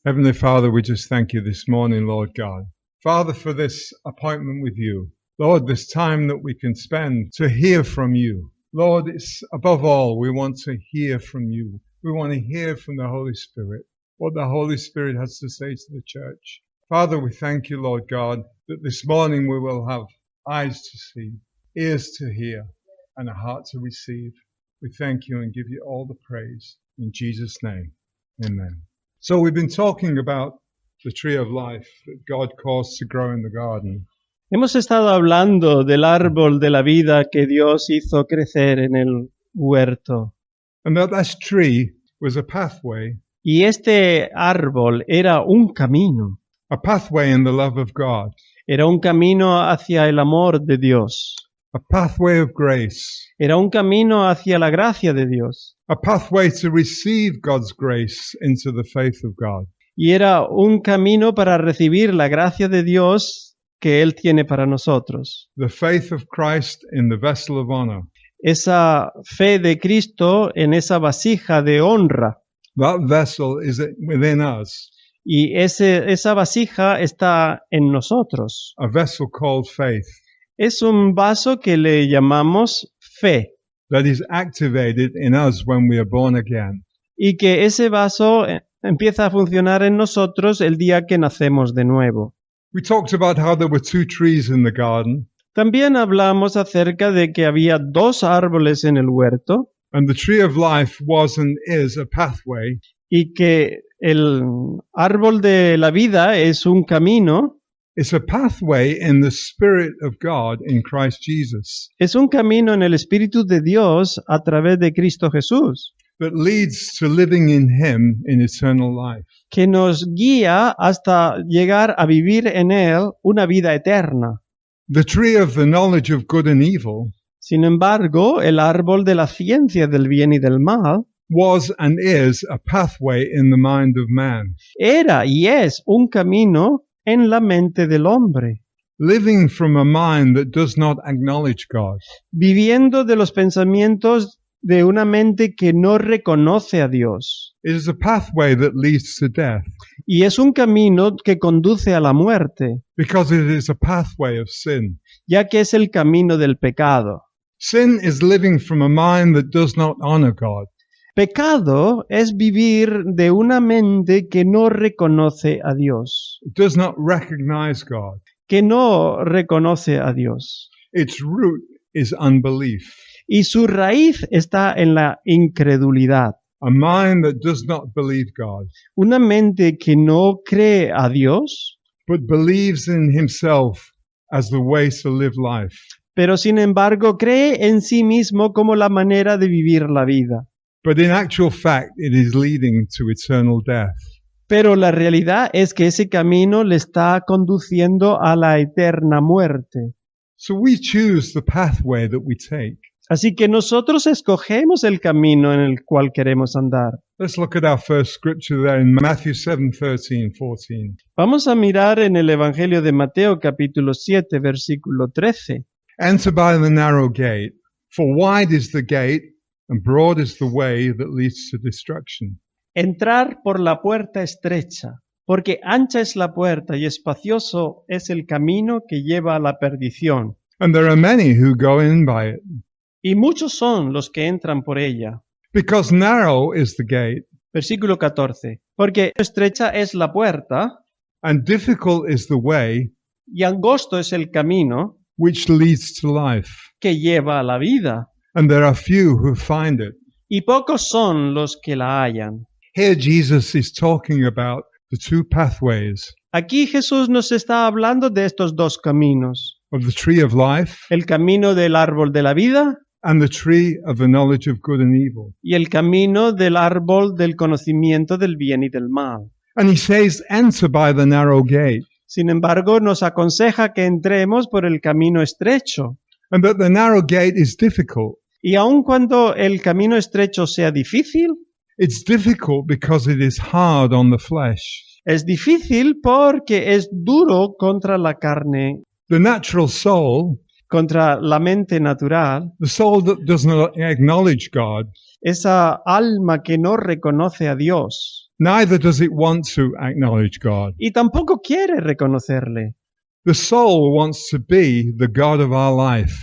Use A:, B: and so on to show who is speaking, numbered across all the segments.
A: Heavenly Father, we just thank you this morning, Lord God. Father, for this appointment with you. Lord, this time that we can spend to hear from you. Lord, it's above all, we want to hear from you. We want to hear from the Holy Spirit, what the Holy Spirit has to say to the church. Father, we thank you, Lord God, that this morning we will have eyes to see, ears to hear, and a heart to receive. We thank you and give you all the praise. In Jesus' name, amen. So we've been talking about the tree of life that God caused to grow in the garden.
B: Hemos estado hablando del árbol de la vida que Dios hizo crecer en el huerto.
A: And that tree was a pathway
B: Y este árbol era un camino.
A: a pathway in the love of God,
B: Era un camino hacia el amor de Dios.
A: a pathway of grace,
B: Era un camino hacia la gracia de Dios.
A: a pathway to receive God's grace into the faith of God.
B: Y era un camino para recibir la gracia de Dios que Él tiene para nosotros.
A: The faith of Christ in the vessel of honor.
B: Esa fe de Cristo en esa vasija de honra.
A: That vessel is within us,
B: Y esa vasija está en nosotros.
A: a vessel called faith,
B: Es un vaso que le llamamos fe.
A: that is activated in us when we are born again.
B: Y que ese vaso empieza a funcionar en nosotros el día que nacemos de nuevo.
A: We talked about how there were two trees in the garden,
B: También hablamos acerca de que había dos árboles en el huerto
A: and the tree of life was and is a pathway
B: y que el árbol de la vida es un camino,
A: It's a pathway in the Spirit of God in Christ Jesus
B: es un camino en el Espíritu de Dios a través de Cristo Jesús,
A: that leads to living in Him in eternal life.
B: que nos guía hasta llegar a vivir en Él una vida eterna.
A: The tree of the knowledge of good and evil
B: Sin embargo, el árbol de la ciencia del bien y del mal
A: was and is a pathway in the mind of man.
B: era y es un camino en la mente del hombre,
A: Living from a mind that does not acknowledge God.
B: viviendo de los pensamientos de una mente que no reconoce a Dios.
A: It is a pathway that leads to death
B: Y es un camino que conduce a la muerte,
A: because it is a pathway of sin.
B: ya que es el camino del pecado.
A: Sin is living from a mind that does not honor God.
B: Pecado es vivir de una mente que no reconoce a Dios,
A: It does not recognize God.
B: que no reconoce a Dios.
A: Its root is unbelief.
B: Y su raíz está en la incredulidad.
A: A mind that does not believe God,
B: Una mente que no cree a Dios,
A: but believes in himself as the way to live life.
B: pero sin embargo cree en sí mismo como la manera de vivir la vida.
A: But in actual fact, it is leading to eternal death.
B: Pero la realidad es que ese camino le está conduciendo a la eterna muerte.
A: So we choose the pathway that we take.
B: Así que nosotros escogemos el camino en el cual queremos andar.
A: Let's look at our first scripture there in Matthew 7:13-14.
B: Vamos a mirar en el Evangelio de Mateo capítulo 7 versículo 13.
A: Enter by the narrow gate, for wide is the gate and broad is the way that leads to destruction.
B: Entrar por la puerta estrecha, porque ancha es la puerta y espacioso es el camino que lleva a la perdición.
A: And there are many who go in by it.
B: Y muchos son los que entran por ella.
A: Because narrow is the gate,
B: Versículo 14. Porque estrecha es la puerta
A: and difficult is the way
B: y angosto es el camino
A: which leads to life.
B: que lleva a la vida.
A: And there are few who find it.
B: Y pocos son los que la hallan.
A: Here Jesus is talking about the two pathways
B: Aquí Jesús nos está hablando de estos dos caminos.
A: of the tree of life
B: El camino del árbol de la vida
A: and the tree of the knowledge of good and evil.
B: y el camino del árbol del conocimiento del bien y del mal.
A: And he says, enter by the narrow gate.
B: Sin embargo, nos aconseja que entremos por el camino estrecho.
A: And that the narrow gate is difficult.
B: Y aun cuando el camino estrecho sea difícil,
A: It's difficult because it is hard on the flesh.
B: es difícil porque es duro contra la carne.
A: The natural soul,
B: contra la mente natural,
A: the soul that does not acknowledge God,
B: esa alma que no reconoce a Dios
A: neither does it want to acknowledge God.
B: y tampoco quiere reconocerle.
A: The soul wants to be the God of our life.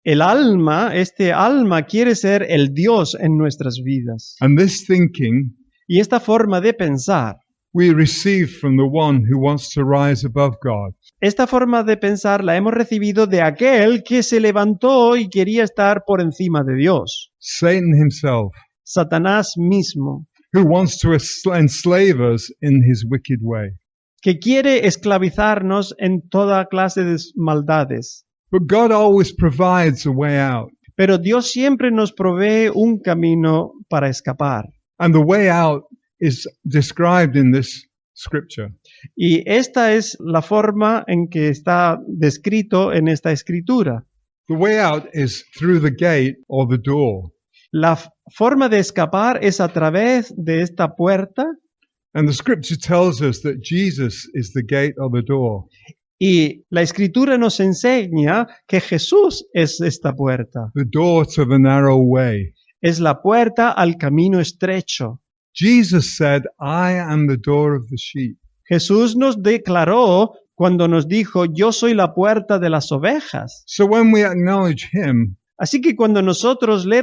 B: El alma, este alma quiere ser el Dios en nuestras vidas.
A: And this thinking
B: Y esta forma de pensar,
A: we receive from the one who wants to rise above God.
B: esta forma de pensar la hemos recibido de aquel que se levantó y quería estar por encima de Dios,
A: Satan himself,
B: Satanás mismo,
A: who wants to enslave us in his wicked way.
B: que quiere esclavizarnos en toda clase de maldades.
A: But God always provides a way out.
B: Pero Dios siempre nos provee un camino para escapar.
A: And the way out is described in this scripture.
B: Y esta es la forma en que está descrito en esta escritura.
A: The way out is through the gate or the door.
B: La forma de escapar es a través de esta puerta.
A: And the scripture tells us that Jesus is the gate or the door.
B: Y la escritura nos enseña que Jesús es esta puerta.
A: The door to the narrow way.
B: Es la puerta al camino estrecho.
A: Jesus said, I am the door of the sheep.
B: Jesús nos declaró cuando nos dijo, yo soy la puerta de las ovejas.
A: So when we acknowledge him
B: Así que cuando nosotros le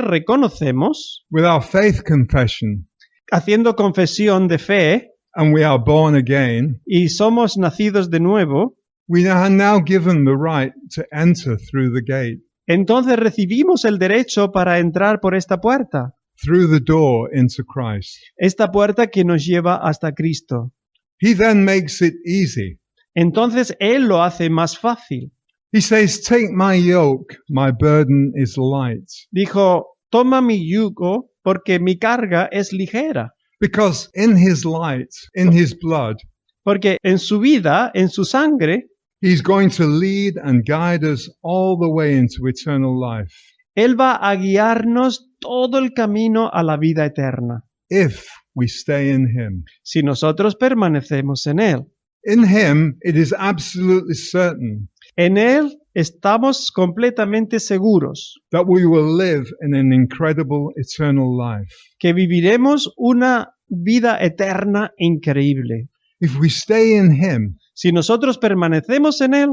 B: reconocemos,
A: with our faith confession,
B: haciendo confesión de fe,
A: and we are born again,
B: y somos nacidos de nuevo,
A: we are now given the right to enter through the gate,
B: entonces recibimos el derecho para entrar por esta puerta.
A: through the door into Christ.
B: Esta puerta que nos lleva hasta Cristo.
A: He then makes it easy.
B: Entonces Él lo hace más fácil.
A: He says, take my yoke, my burden is light.
B: Dijo, toma mi yugo porque mi carga es ligera.
A: Because in his light, in his blood,
B: Porque en su vida, en su sangre,
A: he's going to lead and guide us all the way into eternal life.
B: Él va a guiarnos todo el camino a la vida eterna,
A: If we stay in him.
B: si nosotros permanecemos en Él.
A: In him, it is absolutely certain
B: En Él estamos completamente seguros
A: that we will live in an incredible eternal life.
B: que viviremos una vida eterna increíble.
A: If we stay in him,
B: Si nosotros permanecemos en Él,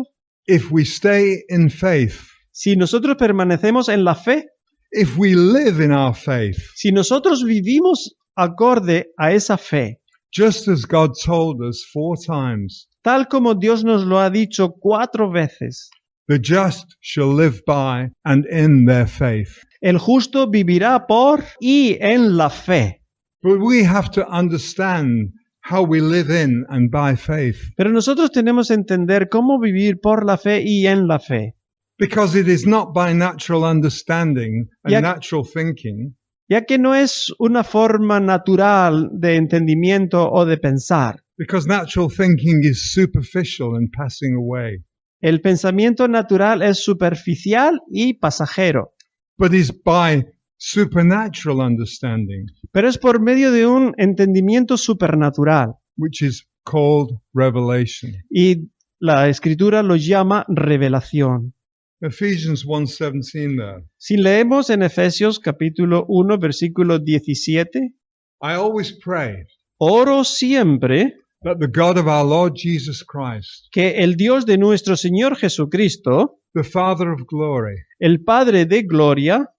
A: if we stay in faith,
B: si nosotros permanecemos en la fe,
A: if we live in our faith,
B: si nosotros vivimos acorde a esa fe,
A: just as God told us 4 times,
B: tal como Dios nos lo ha dicho 4 veces,
A: the just shall live by and in their faith.
B: el justo vivirá por y en la fe.
A: But we have to understand how we live in and by faith,
B: Pero nosotros tenemos que entender cómo vivir por la fe y en la fe,
A: because it is not by natural understanding and
B: Ya-
A: natural thinking,
B: ya que no es una forma natural de entendimiento o de pensar.
A: because natural thinking is superficial and passing away,
B: El pensamiento natural es superficial y pasajero,
A: but is by supernatural understanding,
B: pero es por medio de un entendimiento supernatural.
A: which is called revelation.
B: Y la escritura lo llama revelación.
A: Ephesians 1:17 there.
B: Si leemos en Efesios capítulo 1, versículo 17,
A: I always pray
B: oro siempre
A: that the God of our Lord Jesus Christ,
B: que el Dios de nuestro Señor Jesucristo,
A: the Father of glory,
B: el Padre de gloria,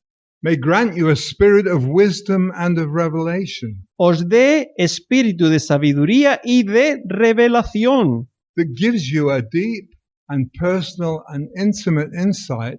A: may grant you a spirit of wisdom and of revelation
B: os dé espíritu de sabiduría y de revelación,
A: that gives you a deep and personal and intimate insight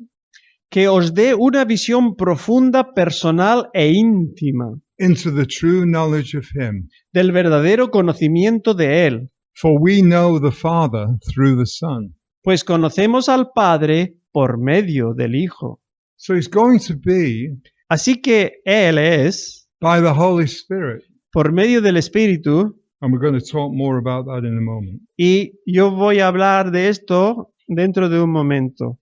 B: que os dé una visión profunda, personal e íntima
A: into the true knowledge of Him.
B: del verdadero conocimiento de Él,
A: For we know the Father through the Son.
B: pues conocemos al Padre por medio del Hijo.
A: So it's going to be
B: Así que Él es,
A: by the Holy Spirit.
B: por medio del Espíritu,
A: And we're going to talk more about that in a moment.
B: y yo voy a hablar de esto dentro de un momento.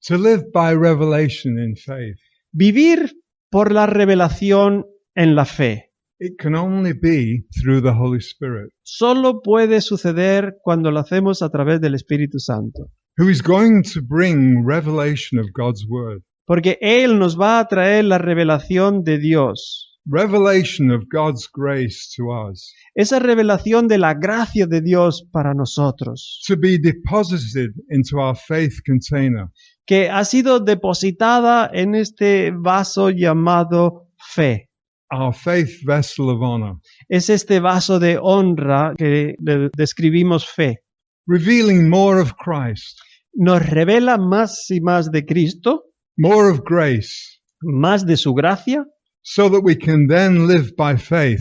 A: To live by revelation in faith.
B: Vivir por la revelación en la fe
A: It can only be through the Holy Spirit,
B: solo puede suceder cuando lo hacemos a través del Espíritu Santo,
A: who is going to bring revelation of God's word,
B: porque Él nos va a traer la revelación de Dios,
A: revelation of God's grace to us,
B: esa revelación de la gracia de Dios para nosotros,
A: to be deposited into our faith container,
B: que ha sido depositada en este vaso llamado fe.
A: our faith vessel of honor,
B: Es este vaso de honra que le describimos fe.
A: revealing more of Christ,
B: Nos revela más y más de Cristo,
A: more of grace,
B: más de su gracia,
A: so that we can then live by faith.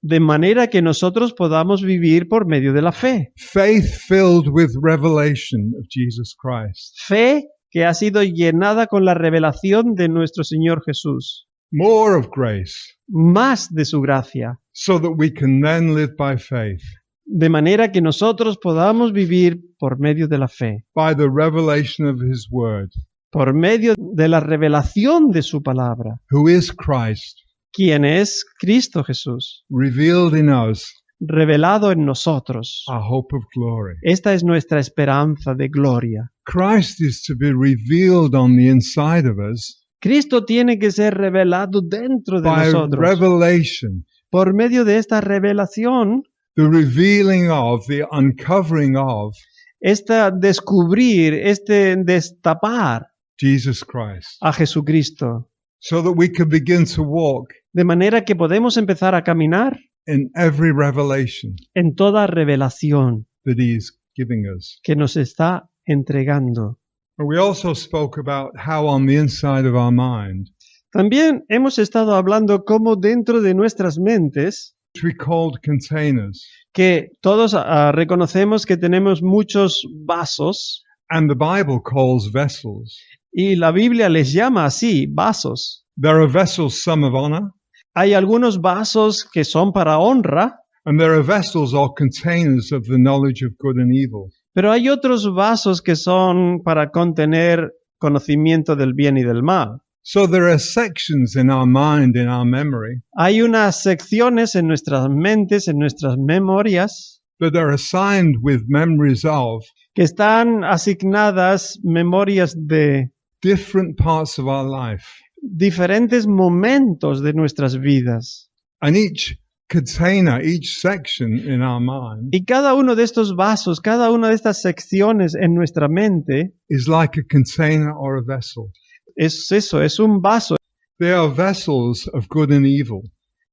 B: de manera que nosotros podamos vivir por medio de la fe.
A: Faith filled with revelation of Jesus Christ.
B: Fe que ha sido llenada con la revelación de nuestro Señor Jesús.
A: More of grace,
B: Más de su gracia.
A: so that we can then live by faith,
B: De manera que nosotros podamos vivir por medio de la fe.
A: by the revelation of His word,
B: Por medio de la revelación de su palabra.
A: who is Christ,
B: Quien es Cristo Jesús.
A: revealed in us,
B: Revelado en nosotros.
A: our hope of glory.
B: Esta es nuestra esperanza de gloria.
A: Christ is to be revealed on the inside of us
B: Cristo tiene que ser revelado dentro de
A: by
B: nosotros.
A: revelation,
B: Por medio de esta revelación,
A: the revealing of, the uncovering of
B: este descubrir, este destapar
A: Jesus Christ,
B: a Jesucristo.
A: so that we can begin to walk
B: De manera que podemos empezar a caminar
A: in every revelation
B: en toda revelación
A: that He is giving us.
B: que nos está entregando.
A: And we also spoke about how on the inside of our mind,
B: También hemos estado hablando cómo dentro de nuestras mentes,
A: which we called containers,
B: que todos reconocemos que tenemos muchos vasos,
A: and the Bible calls vessels.
B: y la Biblia les llama así, vasos.
A: There are vessels, some of honor,
B: Hay algunos vasos que son para honra,
A: and there are vessels or containers of the knowledge of good and evil.
B: pero hay otros vasos que son para contener conocimiento del bien y del mal.
A: So there are sections in our mind, in our memory,
B: Hay unas secciones en nuestras mentes, en nuestras memorias,
A: that are assigned with memories of
B: que están asignadas memorias de
A: different parts of our life.
B: diferentes momentos de nuestras vidas.
A: And each container, each section in our mind
B: Y cada uno de estos vasos, cada una de estas secciones en nuestra mente,
A: is like a container or a vessel.
B: es eso, es un vaso.
A: They are vessels of good and evil.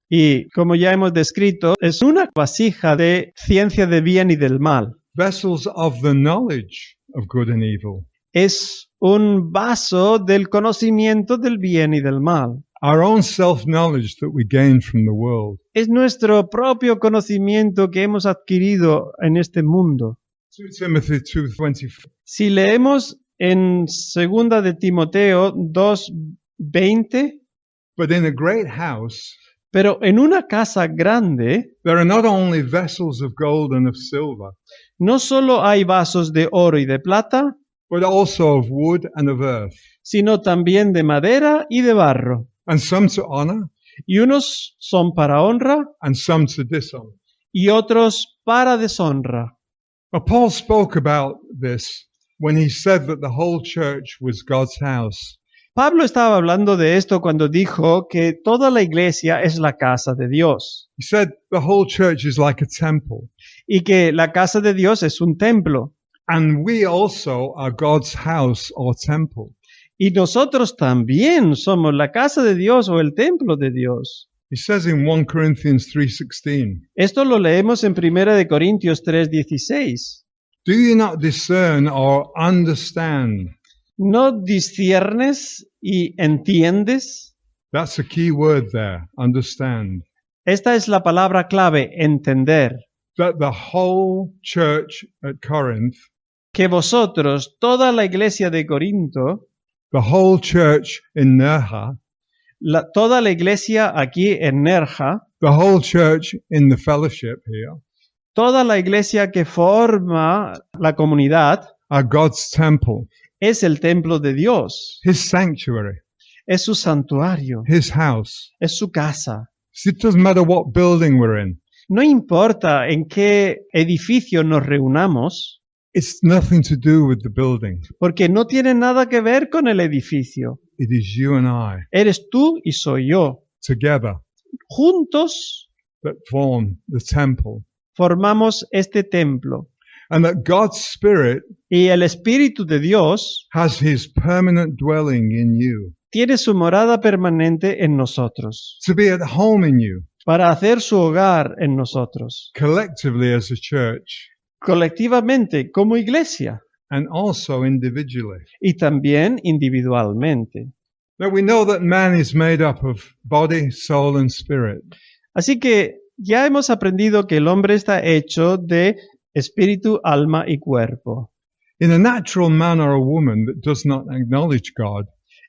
B: Y como ya hemos descrito, es una vasija de ciencia de bien y del mal.
A: Vessels of the knowledge of good and evil.
B: Es un vaso del conocimiento del bien y del mal.
A: Our own self-knowledge that we gain from the world.
B: Es nuestro propio conocimiento que hemos adquirido en este mundo.
A: 2 Timothy 2:20.
B: Si leemos en 2 de Timoteo 2:20,
A: But in a great house,
B: pero en una casa grande
A: there are not only vessels of gold and of silver,
B: no solo hay vasos de oro y de plata,
A: but also of wood and of earth,
B: sino también de madera y de barro.
A: and some to honor,
B: Y unos son para honra
A: and some to dishonor.
B: y otros para deshonra.
A: Now, Paul spoke about this when he said that the whole church was God's house.
B: Pablo estaba hablando de esto cuando dijo que toda la iglesia es la casa de Dios
A: He said the whole church is like a temple,
B: y que la casa de Dios es un templo.
A: and we also are God's house or temple.
B: Y nosotros también somos la casa de Dios o el templo de Dios.
A: He says in 1 Corinthians 3:16,
B: Esto lo leemos en 1 de Corintios 3:16.
A: "Do you not discern or understand?"
B: ¿No disciernes y entiendes?
A: That's a key word there, understand.
B: Esta es la palabra clave, entender.
A: That the whole church at Corinth,
B: Que vosotros, toda la iglesia de Corinto,
A: the whole church in Nerha,
B: toda la iglesia aquí en Nerja,
A: the whole church in the fellowship here,
B: toda la iglesia que forma la comunidad,
A: are God's temple,
B: es el templo de Dios,
A: His sanctuary,
B: es su santuario,
A: His house.
B: es su casa.
A: So it doesn't matter what building we're in.
B: No importa en qué edificio nos reunamos,
A: It's nothing to do with the building.
B: porque no tiene nada que ver con el edificio.
A: It is you and I
B: Eres tú y soy yo.
A: together
B: Juntos
A: that form the temple.
B: formamos este templo.
A: And that God's Spirit
B: Y el Espíritu de Dios
A: has his permanent dwelling in you,
B: tiene su morada permanente en nosotros,
A: to be at home in you,
B: para hacer su hogar en nosotros,
A: collectively as a church,
B: colectivamente como iglesia
A: and also individually.
B: y también individualmente.
A: Now we know that man is made up of body, soul, and spirit.
B: Así que ya hemos aprendido que el hombre está hecho de espíritu, alma y cuerpo.
A: In a natural man or a woman that does not acknowledge God,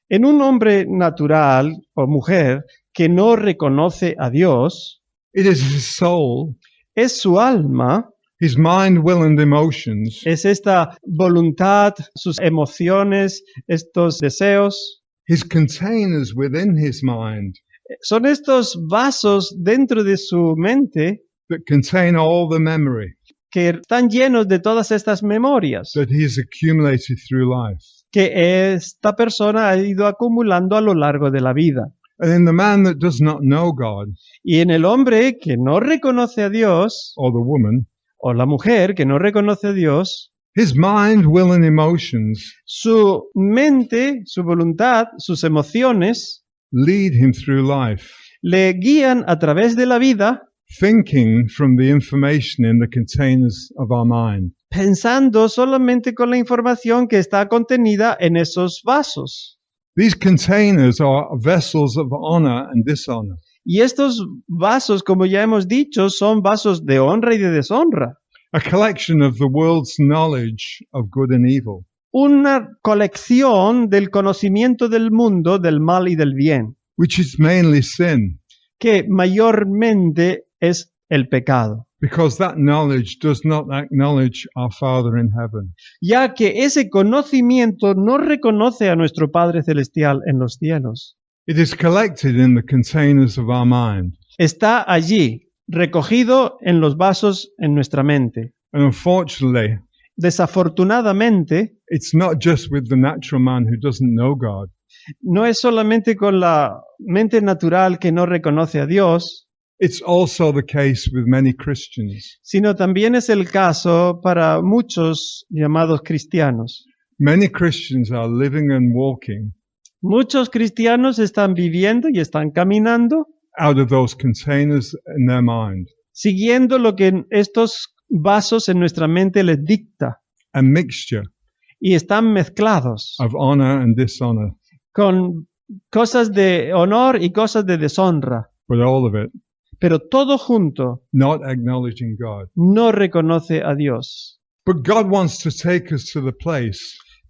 B: En un hombre natural o mujer que no reconoce a Dios,
A: it is his soul,
B: es su alma,
A: his mind, will, and emotions,
B: es esta voluntad, sus emociones, estos deseos.
A: his containers within his mind
B: Son estos vasos dentro de su mente
A: that contain all the memory
B: que están llenos de todas estas memorias
A: that he has accumulated through life.
B: que esta persona ha ido acumulando a lo largo de la vida.
A: And in the man that does not know God,
B: Y en el hombre que no reconoce a Dios,
A: or the woman,
B: o la mujer que no reconoce a Dios,
A: his mind, will, and emotions
B: su mente, su voluntad, sus emociones
A: lead him through life,
B: le guían a través de la vida
A: thinking from the information in the containers of our mind.
B: pensando solamente con la información que está contenida en esos vasos.
A: These containers are vessels of honor and dishonor.
B: Y estos vasos, como ya hemos dicho, son vasos de honra y de deshonra.
A: A collection of the world's knowledge of good and evil.
B: Una colección del conocimiento del mundo, del mal y del bien,
A: Which is mainly sin,
B: que mayormente es el pecado,
A: because that knowledge does not acknowledge our Father in heaven.
B: ya que ese conocimiento no reconoce a nuestro Padre Celestial en los cielos.
A: It is collected in the containers of our mind.
B: Está allí, recogido en los vasos en nuestra mente.
A: And unfortunately,
B: Desafortunadamente,
A: it's not just with the natural man who doesn't know God.
B: no es solamente con la mente natural que no reconoce a Dios,
A: It's also the case with many Christians.
B: sino también es el caso para muchos llamados cristianos.
A: Many Christians are living and walking
B: Muchos cristianos están viviendo y están caminando
A: out of those containers in their mind.
B: siguiendo lo que estos vasos en nuestra mente les dicta
A: A mixture
B: y están mezclados
A: of honor and dishonor,
B: con cosas de honor y cosas de deshonra,
A: but all of it
B: pero todo junto
A: not acknowledging God.
B: no reconoce a Dios.
A: But God wants to take us to the place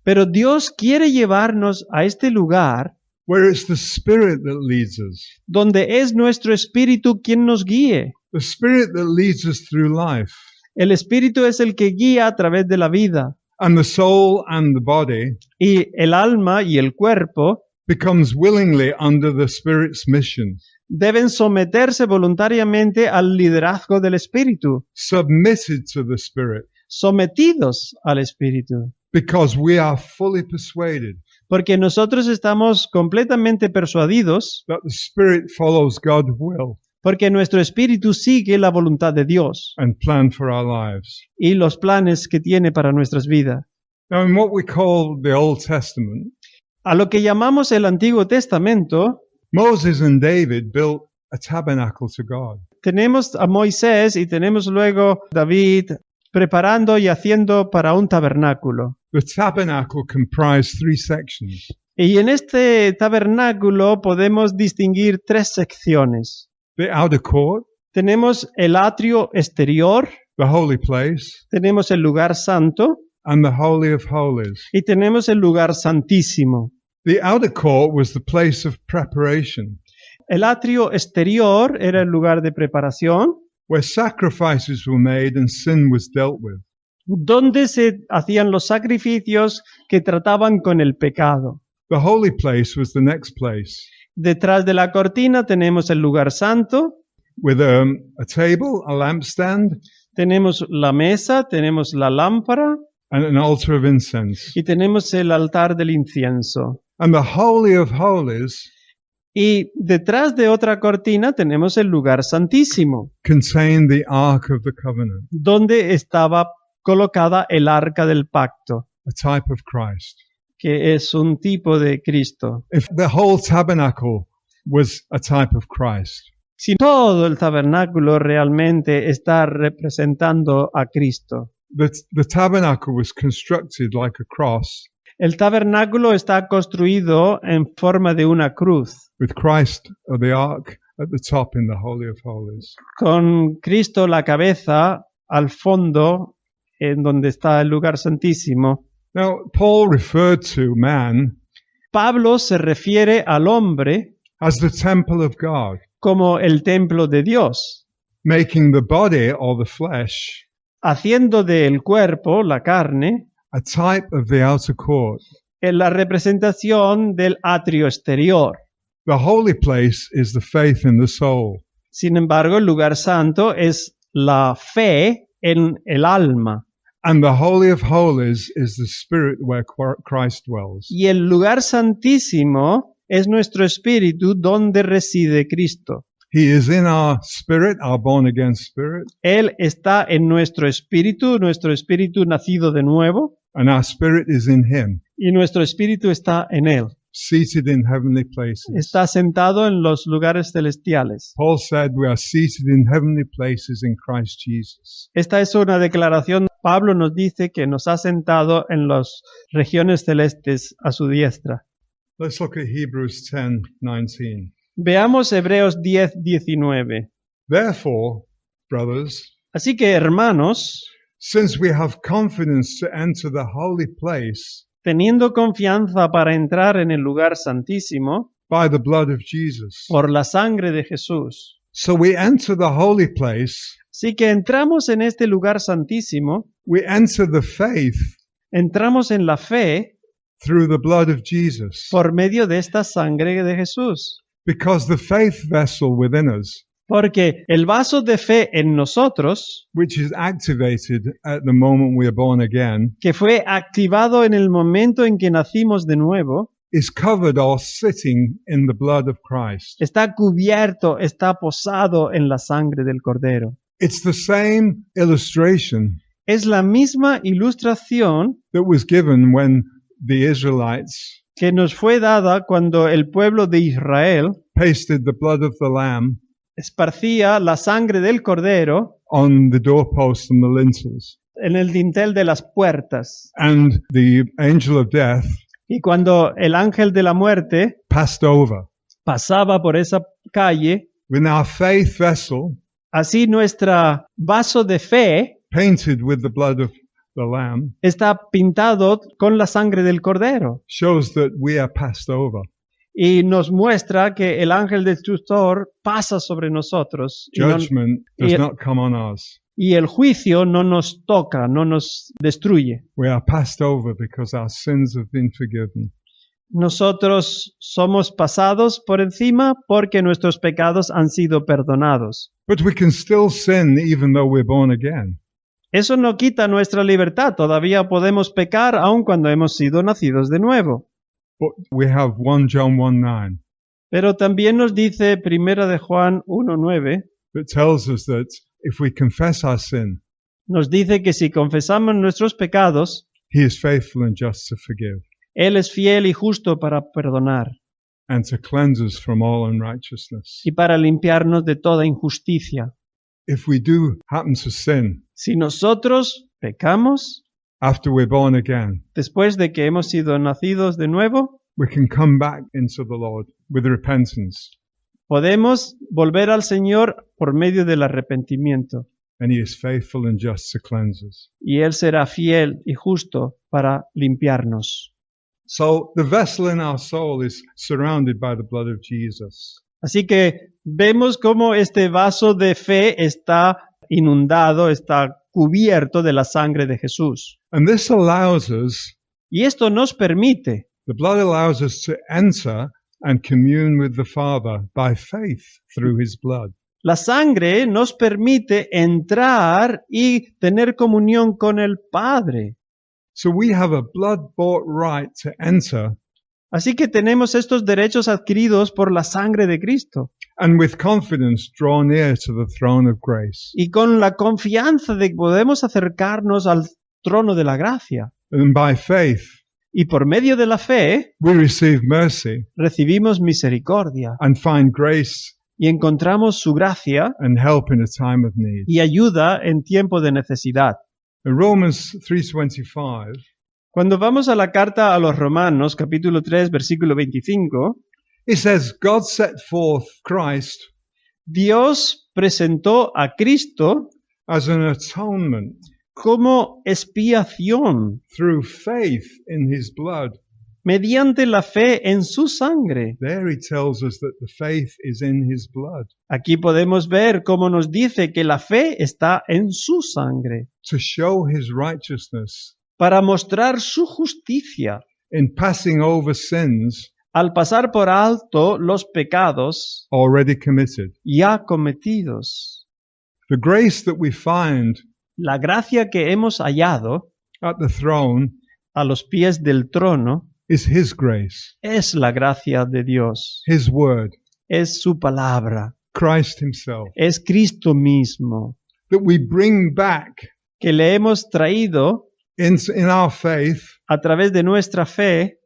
B: Pero Dios quiere llevarnos a este lugar
A: where it's the Spirit that leads us,
B: donde es nuestro espíritu quien nos guíe.
A: the Spirit that leads us through life,
B: El espíritu es el que guía a través de la vida
A: and the soul and the body
B: y el alma y el cuerpo
A: becomes willingly under the Spirit's mission,
B: deben someterse voluntariamente al liderazgo del espíritu,
A: submitted to the Spirit,
B: sometidos al espíritu,
A: because we are fully persuaded
B: porque nosotros estamos completamente persuadidos
A: that the Spirit follows God's will
B: porque nuestro espíritu sigue la voluntad de Dios
A: and plan for our lives.
B: y los planes que tiene para nuestras vidas.
A: Now, in what we call the Old Testament,
B: A lo que llamamos el Antiguo Testamento,
A: Moses and David built a tabernacle to God.
B: tenemos a Moisés y tenemos luego David preparando y haciendo para un tabernáculo.
A: The tabernacle comprised 3 sections.
B: Y en este tabernáculo podemos distinguir 3 secciones.
A: The outer court,
B: Tenemos el atrio exterior,
A: the holy place,
B: tenemos el lugar santo
A: and the Holy of Holies.
B: y tenemos el lugar santísimo.
A: The outer court was the place of preparation,
B: El atrio exterior era el lugar de preparación,
A: where sacrifices were made and sin was dealt with.
B: donde se hacían los sacrificios que trataban con el pecado.
A: The holy place was the next place,
B: Detrás de la cortina tenemos el lugar santo,
A: with a table, a lampstand,
B: tenemos la mesa, tenemos la lámpara,
A: and an altar of incense.
B: y tenemos el altar del incienso.
A: And the Holy of Holies
B: Y detrás de otra cortina tenemos el lugar santísimo,
A: contained the Ark of the Covenant,
B: donde estaba colocada el arca del pacto,
A: a type of Christ.
B: que es un tipo de Cristo.
A: If the whole tabernacle was a type of Christ,
B: Si todo el tabernáculo realmente está representando a Cristo,
A: the tabernacle was constructed like a cross
B: el tabernáculo está construido en forma de una cruz,
A: with Christ or the Ark at the top in the Holy of Holies.
B: con Cristo la cabeza al fondo, en donde está el lugar santísimo.
A: Now, Paul referred to man
B: Pablo se refiere al hombre
A: as the temple of God,
B: como el templo de Dios,
A: making the body or the flesh
B: haciendo del cuerpo, la carne,
A: a type of the outer court.
B: en la representación del atrio exterior.
A: The holy place is the faith in the soul.
B: Sin embargo, el lugar santo es la fe en el alma.
A: And the Holy of Holies is the spirit where Christ dwells.
B: Y el lugar santísimo es nuestro espíritu donde reside Cristo.
A: He is in our spirit, our born again spirit,
B: Él está en nuestro espíritu nacido de nuevo,
A: and our spirit is in him,
B: y nuestro espíritu está en Él.
A: seated in heavenly places.
B: Está sentado en los lugares celestiales.
A: Paul said we are seated in heavenly places in Christ Jesus.
B: Esta es una declaración. Pablo nos dice que nos ha sentado en las regiones celestes a su diestra.
A: Let's look at Hebrews 10:19.
B: Veamos Hebreos 10:19.
A: Therefore, brothers,
B: Así que, hermanos,
A: since we have confidence to enter the holy place
B: teniendo confianza para entrar en el lugar santísimo
A: by the blood of Jesus,
B: por la sangre de Jesús,
A: so we enter the holy place,
B: así que entramos en este lugar santísimo,
A: we enter the faith
B: entramos en la fe
A: through the blood of Jesus,
B: por medio de esta sangre de Jesús.
A: because the faith vessel within us,
B: Porque el vaso de fe en nosotros,
A: which is activated at the moment we are born again,
B: que fue activado en el momento en que nacimos de nuevo,
A: is covered or sitting in the blood of Christ.
B: está cubierto, está posado en la sangre del Cordero.
A: It's the same illustration
B: Es la misma ilustración
A: that was given when the Israelites
B: que nos fue dada cuando el pueblo de Israel
A: pasted the blood of the lamb
B: esparcía la sangre del Cordero
A: on the doorposts and the lintels.
B: en el dintel de las puertas.
A: And the angel of death
B: Y cuando el ángel de la muerte
A: passed over.
B: pasaba por esa calle,
A: With our faith vessel
B: así nuestra vaso de fe
A: painted with the blood of the lamb
B: está pintado con la sangre del Cordero.
A: shows that we are passed over.
B: Y nos muestra que el ángel destructor pasa sobre nosotros
A: Judgment does
B: y-
A: not come on us.
B: y el juicio no nos toca, no nos destruye.
A: We are passed over because our sins have been forgiven.
B: Nosotros somos pasados por encima porque nuestros pecados han sido perdonados.
A: But we can still sin even though we're born again.
B: Eso no quita nuestra libertad, todavía podemos pecar aun cuando hemos sido nacidos de nuevo.
A: But we have 1 John 1:9
B: Pero también nos dice Primera de Juan 1:9,
A: that tells us that if we confess our sin,
B: nos dice que si confesamos nuestros pecados,
A: he is faithful and just to forgive
B: Él es fiel y justo para perdonar
A: and to cleanse us from all unrighteousness.
B: y para limpiarnos de toda injusticia.
A: If we do happen to sin
B: Si nosotros pecamos
A: after we're born again,
B: después de que hemos sido nacidos de nuevo,
A: we can come back into the Lord with repentance,
B: podemos volver al Señor por medio del arrepentimiento.
A: and he is faithful and just to cleanse us.
B: Y Él será fiel y justo para limpiarnos.
A: So the vessel in our soul is surrounded by the blood of Jesus.
B: Así que vemos cómo este vaso de fe está inundado, está cubierto de la sangre de Jesús.
A: And this allows us,
B: Y esto nos permite,
A: the blood allows us to enter and commune with the Father by faith through his blood.
B: la sangre nos permite entrar y tener comunión con el Padre
A: So we have a blood-bought right to enter
B: Así que tenemos estos derechos adquiridos por la sangre de Cristo
A: and with confidence draw near to the throne of grace.
B: y con la confianza de que podemos acercarnos al trono de la gracia.
A: And by faith,
B: Y por medio de la fe
A: we receive mercy
B: recibimos misericordia
A: and find grace
B: y encontramos su gracia
A: and help in a time of need.
B: y ayuda en tiempo de necesidad.
A: In Romans 3:25,
B: Cuando vamos a la carta a los Romanos, capítulo 3, versículo 25,
A: it says, God set forth Christ
B: Dios presentó a Cristo
A: as an atonement
B: como expiación
A: through faith in his blood.
B: mediante la fe en su sangre.
A: There he tells us that the faith is in his blood
B: Aquí podemos ver cómo nos dice que la fe está en su sangre
A: to show his righteousness
B: para mostrar su justicia
A: in passing over sins
B: al pasar por alto los pecados
A: already committed.
B: ya cometidos.
A: The grace that we find
B: La gracia que hemos hallado
A: at the throne
B: a los pies del trono
A: is his grace,
B: es la gracia de Dios,
A: his word,
B: es su palabra,
A: Christ himself,
B: es Cristo mismo,
A: that we bring back
B: que le hemos traído
A: in our faith
B: a través de nuestra fe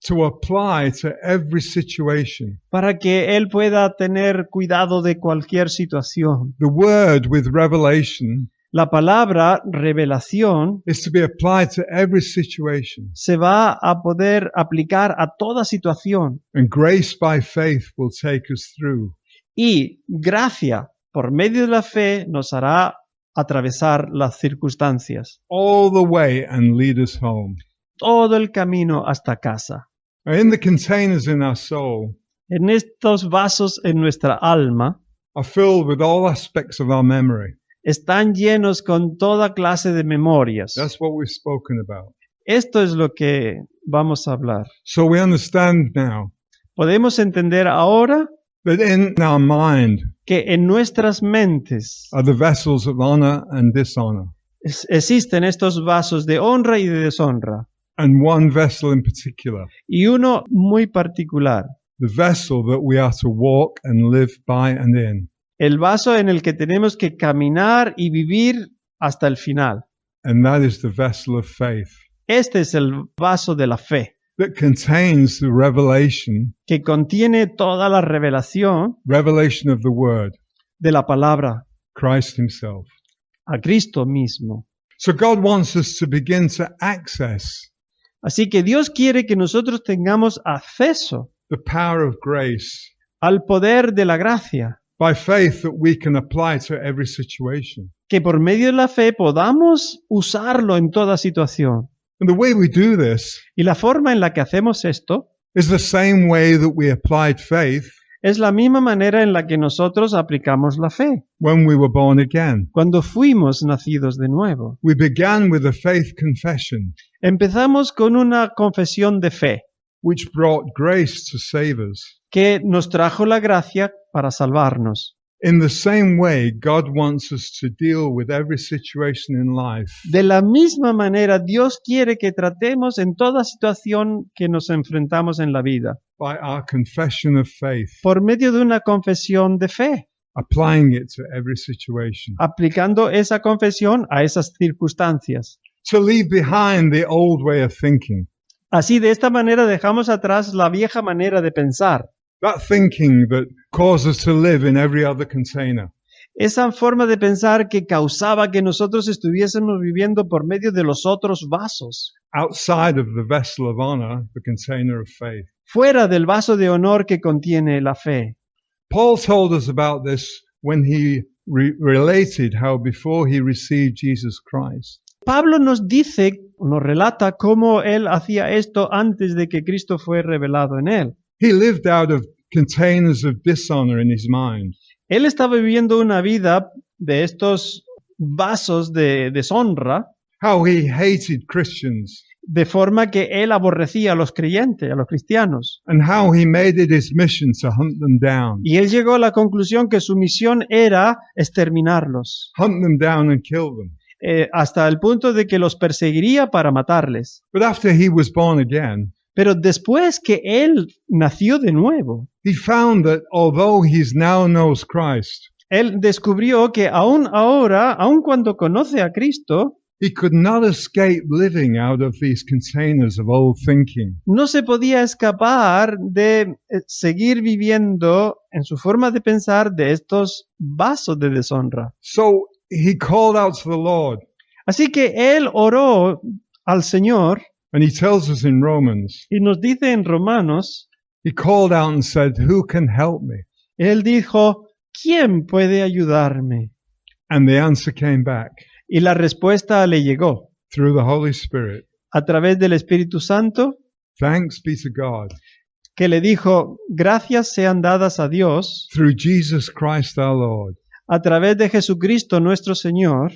A: to apply to every situation.
B: para que Él pueda tener cuidado de cualquier situación.
A: The word with revelation
B: La palabra revelación
A: is to be applied to every situation,
B: se va a poder aplicar a toda situación
A: and grace by faith will take us through.
B: y gracia por medio de la fe nos hará atravesar las circunstancias,
A: All the way and lead us home.
B: todo el camino hasta casa.
A: In the containers in our soul
B: En estos vasos en nuestra alma
A: are filled with all aspects of our memory.
B: están llenos con toda clase de memorias.
A: That's what we've spoken about.
B: Esto es lo que vamos a hablar.
A: So we understand now
B: Podemos entender ahora
A: that in our mind
B: que en nuestras mentes
A: are the vessels of honor and dishonor,
B: existen estos vasos de honra y de deshonra,
A: and one vessel in particular,
B: y uno muy particular,
A: the vessel that we are to walk and live by and in.
B: el vaso en el que tenemos que caminar y vivir hasta el final.
A: And that is the vessel of faith
B: Este es el vaso de la fe,
A: that contains the revelation
B: que contiene toda la revelación
A: of the word,
B: de la palabra,
A: Christ himself.
B: a Cristo mismo.
A: So God wants us to begin to access
B: Así que Dios quiere que nosotros tengamos acceso
A: the power of grace
B: al poder de la gracia,
A: by faith that we can apply to every situation.
B: que por medio de la fe podamos usarlo en toda situación.
A: And the way we do this
B: Y la forma en la que hacemos esto
A: is the same way that we applied faith
B: es la misma manera en la que nosotros aplicamos la fe
A: when we were born again.
B: cuando fuimos nacidos de nuevo.
A: We began with a faith confession,
B: Empezamos con una confesión de fe
A: which brought grace to save us.
B: que nos trajo la gracia para salvarnos.
A: In the same way, God wants us to deal with every situation in life
B: De la misma manera, Dios quiere que tratemos en toda situación que nos enfrentamos en la vida
A: by our confession of faith,
B: por medio de una confesión de fe,
A: applying it to every situation.
B: aplicando esa confesión a esas circunstancias.
A: To leave behind the old way of thinking,
B: Así, de esta manera dejamos atrás la vieja manera de pensar,
A: that thinking that caused us to live in every other container.
B: esa forma de pensar que causaba que nosotros estuviésemos viviendo por medio de los otros vasos,
A: Outside of the vessel of honor, the container of faith.
B: fuera del vaso de honor que contiene la fe.
A: Paul told us about this when he related how before he received Jesus Christ,
B: Pablo nos relata cómo él hacía esto antes de que Cristo fue revelado en él.
A: he lived out of containers of dishonor in his mind.
B: Él estaba viviendo una vida de estos vasos de deshonra,
A: How he hated Christians
B: de forma que él aborrecía a los creyentes, a los cristianos.
A: and how he made it his mission to hunt them down
B: Y él llegó a la conclusión que su misión era exterminarlos,
A: and kill them.
B: hasta el punto de que los perseguiría para matarles.
A: But after he was born again,
B: Pero después que él nació de nuevo,
A: he found that although he now knows Christ,
B: él descubrió que aún ahora, aun cuando conoce a Cristo,
A: he could not escape living out of these containers of old thinking.
B: no se podía escapar de seguir viviendo en su forma de pensar de estos vasos de deshonra.
A: So he called out to the Lord,
B: Así que él oró al Señor
A: and he tells us in Romans,
B: y nos dice en Romanos,
A: he called out and said, "Who can help me?"
B: él dijo, ¿quién puede ayudarme?
A: And the answer came back
B: Y la respuesta le llegó
A: through the Holy Spirit.
B: a través del Espíritu Santo,
A: Thanks be to God.
B: que le dijo, gracias sean dadas a Dios,
A: Through Jesus Christ our Lord.
B: a través de Jesucristo nuestro Señor,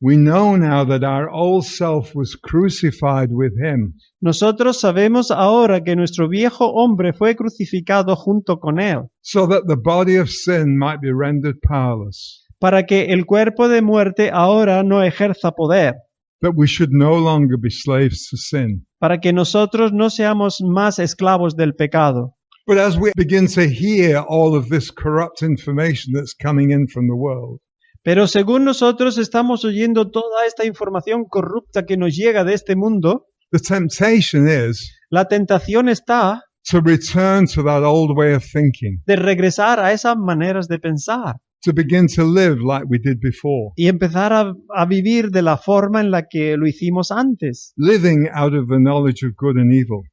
A: We know now that our old self was crucified with him,
B: nosotros sabemos ahora que nuestro viejo hombre fue crucificado junto con él,
A: so that the body of sin might be rendered powerless,
B: para que el cuerpo de muerte ahora no ejerza poder,
A: that we should no longer be slaves to sin.
B: para que nosotros no seamos más esclavos del pecado.
A: But as we begin to hear all of this corrupt information that's coming in from the world,
B: Pero según nosotros estamos oyendo toda esta información corrupta que nos llega de este mundo,
A: the temptation is
B: la tentación está
A: to return to that old way of thinking,
B: de regresar a esas maneras de pensar
A: to begin to live like we did before,
B: y empezar a vivir de la forma en la que lo hicimos antes,
A: living out of the knowledge of good and evil,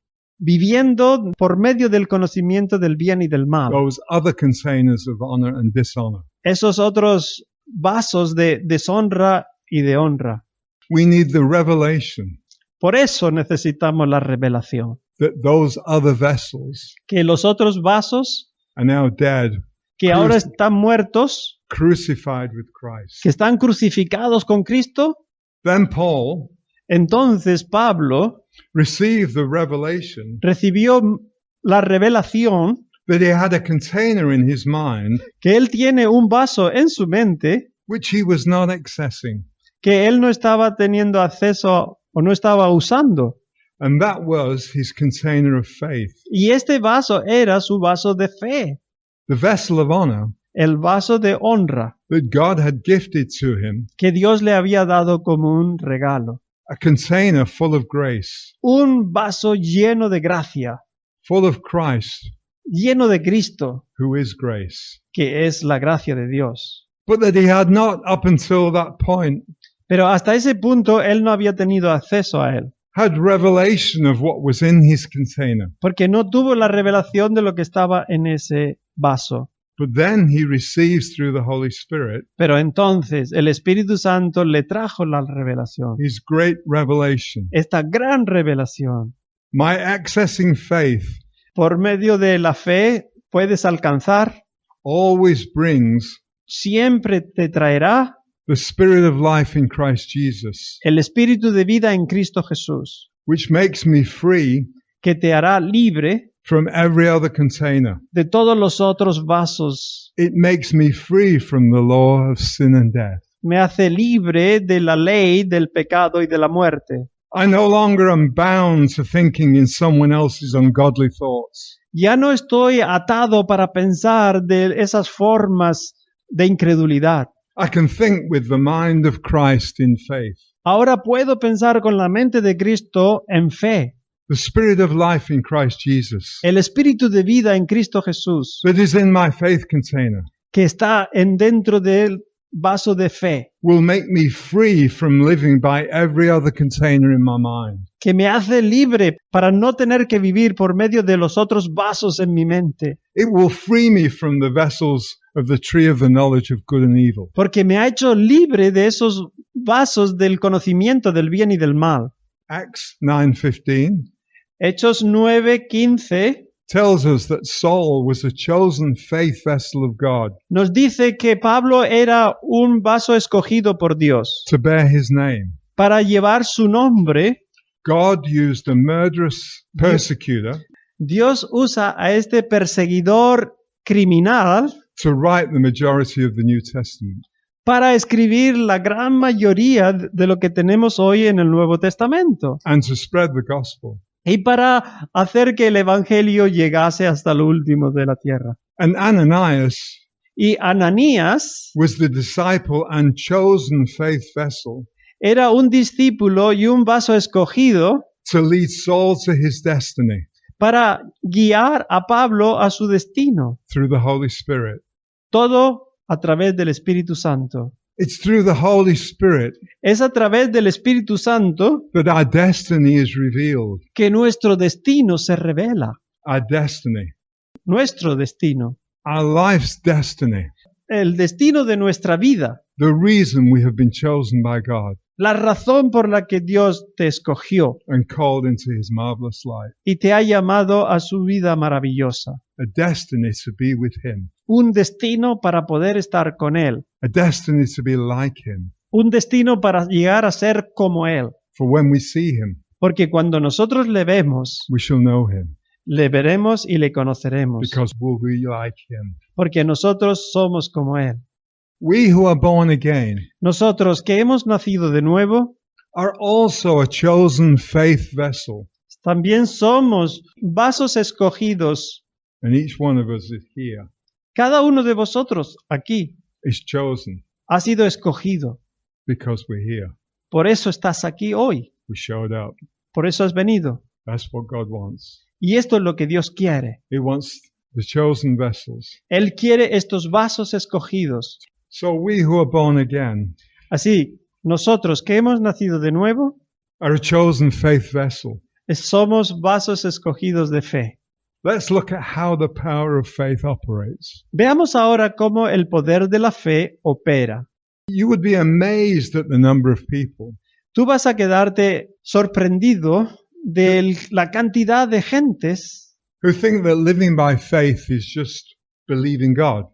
B: viviendo por medio del conocimiento del bien y del mal.
A: those other containers of honor and dishonor.
B: Esos otros vasos de deshonra y de honra.
A: We need the revelation
B: Por eso necesitamos la revelación,
A: that those other vessels
B: que los otros vasos
A: are now dead,
B: que ahora están muertos,
A: crucified with Christ.
B: que están crucificados con Cristo,
A: Then Paul
B: entonces Pablo
A: received the revelation
B: recibió la revelación
A: that he had a container in his mind
B: que él tiene un vaso en su mente
A: which he was not accessing.
B: que él no estaba teniendo acceso o no estaba usando.
A: And that was his container of faith.
B: Y este vaso era su vaso de fe,
A: The vessel of honor
B: el vaso de honra
A: that God had gifted to him,
B: que Dios le había dado como un regalo.
A: a container full of grace,
B: Un vaso lleno de gracia,
A: full of Christ,
B: lleno de Cristo,
A: who is grace.
B: que es la gracia de Dios.
A: But that he had not, up until that point,
B: Pero hasta ese punto él no había tenido acceso a él,
A: had revelation of what was in his container.
B: porque no tuvo la revelación de lo que estaba en ese vaso.
A: But then he receives through the Holy Spirit
B: Pero entonces el Espíritu Santo le trajo la revelación,
A: his great revelation.
B: esta gran revelación.
A: My accessing faith
B: Por medio de la fe puedes alcanzar,
A: always brings
B: siempre te traerá
A: the Spirit of life in Christ Jesus,
B: el Espíritu de vida en Cristo Jesús,
A: which makes me free
B: que te hará libre
A: from every other container.
B: de todos los otros vasos.
A: It makes me free from the law of sin and death.
B: Me hace libre de la ley, del pecado y de la muerte.
A: I no longer am bound to thinking in someone else's ungodly thoughts.
B: Ya no estoy atado para pensar de esas formas de incredulidad.
A: I can think with the mind of Christ in faith.
B: Ahora puedo pensar con la mente de Cristo en fe.
A: The Spirit of life in Christ Jesus
B: El Espíritu de vida en Cristo Jesús,
A: that is in my faith container
B: que está en dentro del vaso de fe,
A: will make me free from living by every other container in my mind.
B: que me hace libre para no tener que vivir por medio de los otros vasos en mi mente,
A: It will free me from the vessels of the tree of the knowledge of good and evil.
B: porque me ha hecho libre de esos vasos del conocimiento del bien y del mal.
A: Acts 9:15
B: Hechos 9:15
A: tells us that Saul was a chosen faith vessel of God
B: nos dice que Pablo era un vaso escogido por Dios
A: to bear his name.
B: para llevar su nombre.
A: God used a murderous persecutor
B: Dios usa a este perseguidor criminal
A: to write the majority of the New Testament.
B: para escribir la gran mayoría de lo que tenemos hoy en el Nuevo Testamento
A: and to spread the gospel.
B: y para hacer que el Evangelio llegase hasta lo último de la tierra.
A: And Ananias
B: Y Ananías
A: was the disciple and chosen faith vessel
B: era un discípulo y un vaso escogido
A: to lead Saul to his destiny
B: para guiar a Pablo a su destino,
A: through the Holy Spirit.
B: todo a través del Espíritu Santo.
A: It's through the Holy Spirit
B: Es a través del Espíritu Santo
A: that our destiny is revealed.
B: que nuestro destino se revela,
A: Our destiny,
B: nuestro destino,
A: our life's destiny,
B: el destino de nuestra vida,
A: the reason we have been chosen by God
B: la razón por la que Dios te escogió
A: and called into his marvelous light.
B: y te ha llamado a su vida maravillosa.
A: A destiny to be with him,
B: Un destino para poder estar con Él,
A: a destiny to be like him.
B: un destino para llegar a ser como Él,
A: For when we see him,
B: porque cuando nosotros le vemos,
A: we shall know him,
B: le veremos y le conoceremos,
A: because we'll be like him.
B: porque nosotros somos como Él.
A: We who are born again
B: Nosotros que hemos nacido de nuevo,
A: are also a chosen faith vessel,
B: también somos vasos escogidos.
A: and each one of us is here,
B: Cada uno de vosotros aquí
A: is chosen
B: ha sido escogido.
A: because we're here.
B: Por eso estás aquí hoy.
A: We showed up.
B: Por eso has venido.
A: That's what God wants.
B: Y esto es lo que Dios quiere.
A: He wants the chosen vessels.
B: Él quiere estos vasos escogidos.
A: So we who are born again
B: Así, nosotros que hemos nacido de nuevo,
A: are a chosen faith vessel.
B: somos vasos escogidos de fe.
A: Let's look at how the power of faith operates.
B: Veamos ahora cómo el poder de la fe opera.
A: You would be amazed at the number of people
B: Tú vas a quedarte sorprendido de la cantidad de gentes
A: who think that living by faith is just believing God,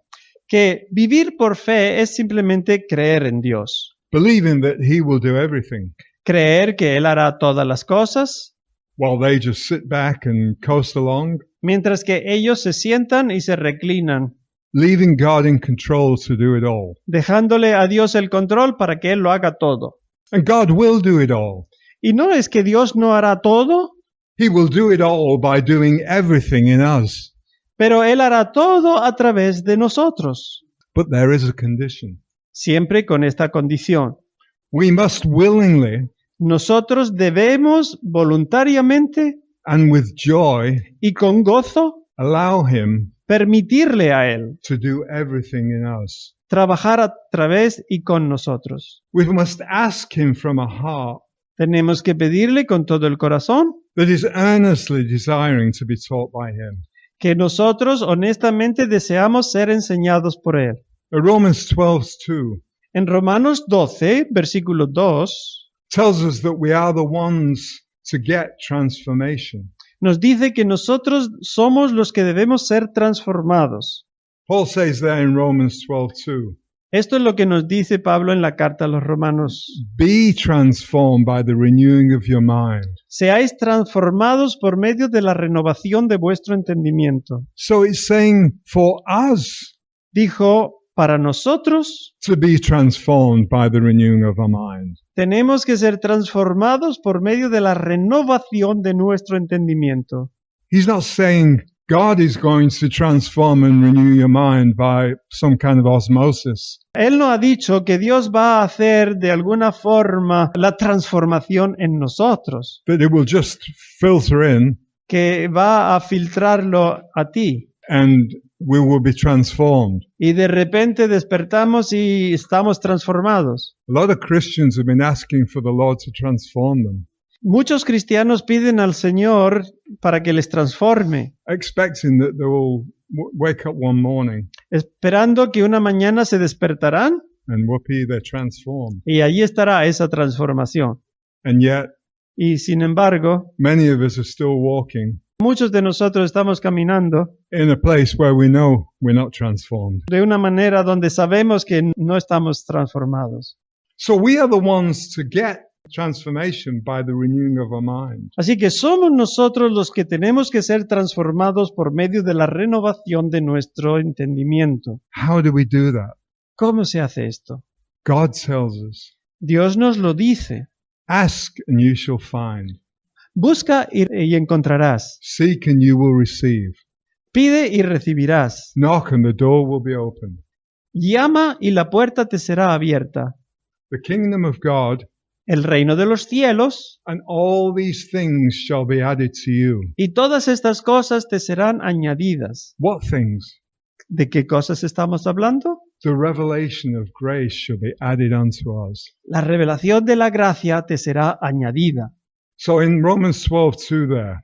B: que vivir por fe es simplemente creer en Dios,
A: believing that He will do everything,
B: creer que Él hará todas las cosas,
A: while they just sit back and coast along,
B: mientras que ellos se sientan y se reclinan,
A: leaving God in control to do it all.
B: dejándole a Dios el control para que Él lo haga todo.
A: And God will do it all.
B: Y no es que Dios no hará todo,
A: He will do it all by doing everything in us.
B: pero Él hará todo a través de nosotros,
A: But there is a condition.
B: siempre con esta condición.
A: We must willingly
B: Nosotros debemos voluntariamente
A: and with joy
B: y con gozo
A: allow Him
B: permitirle a Él
A: to do everything in us.
B: trabajar a través y con nosotros.
A: We must ask Him from a heart
B: Tenemos que pedirle con todo el corazón
A: that is earnestly desiring to be taught by Him.
B: que nosotros honestamente deseamos ser enseñados por Él.
A: Romans 12:2
B: En Romanos 12, versículo 2,
A: tells us that we are the ones to get transformation.
B: nos dice que nosotros somos los que debemos ser transformados.
A: Paul says there in Romans 12:2,
B: Esto es lo que nos dice Pablo en la carta a los Romanos.
A: be transformed by the renewing of your mind.
B: Seáis transformados por medio de la renovación de vuestro entendimiento.
A: So it's saying for us
B: Dijo, para nosotros
A: to be transformed by the renewing of our mind.
B: tenemos que ser transformados por medio de la renovación de nuestro entendimiento.
A: He's not saying God is going to transform and renew your mind by some kind of osmosis.
B: Él no ha dicho que Dios va a hacer de alguna forma la transformación en nosotros,
A: That it will just filter in
B: que va a filtrarlo a ti.
A: and we will be transformed.
B: Y de repente despertamos y estamos transformados.
A: A lot of Christians have been asking for the Lord to transform them,
B: Muchos cristianos piden al Señor para que les transforme,
A: expecting that they will wake up one morning
B: esperando que una mañana se despertarán
A: and whoopee, they're transformed.
B: y allí estará esa transformación.
A: And yet,
B: Y sin embargo,
A: many of us are still walking
B: muchos de nosotros estamos caminando
A: in a place where we know we're not transformed.
B: de una manera donde sabemos que no estamos transformados.
A: So we are the ones to get transformation by the renewing of our mind.
B: Así que somos nosotros los que tenemos que ser transformados por medio de la renovación de nuestro entendimiento.
A: How do we do that?
B: ¿Cómo se hace esto?
A: God tells us,
B: Dios nos lo dice.
A: ask and you shall find.
B: Busca y encontrarás.
A: Seek and you will receive.
B: Pide y recibirás.
A: Knock and the door will be opened.
B: Llama y la puerta te será abierta.
A: The kingdom of God
B: El reino de los cielos
A: and all these things shall be added to you.
B: y todas estas cosas te serán añadidas.
A: What things?
B: ¿De qué cosas estamos hablando?
A: The revelation of grace shall be added unto us.
B: La revelación de la gracia te será añadida.
A: So in Romans 12:2 there,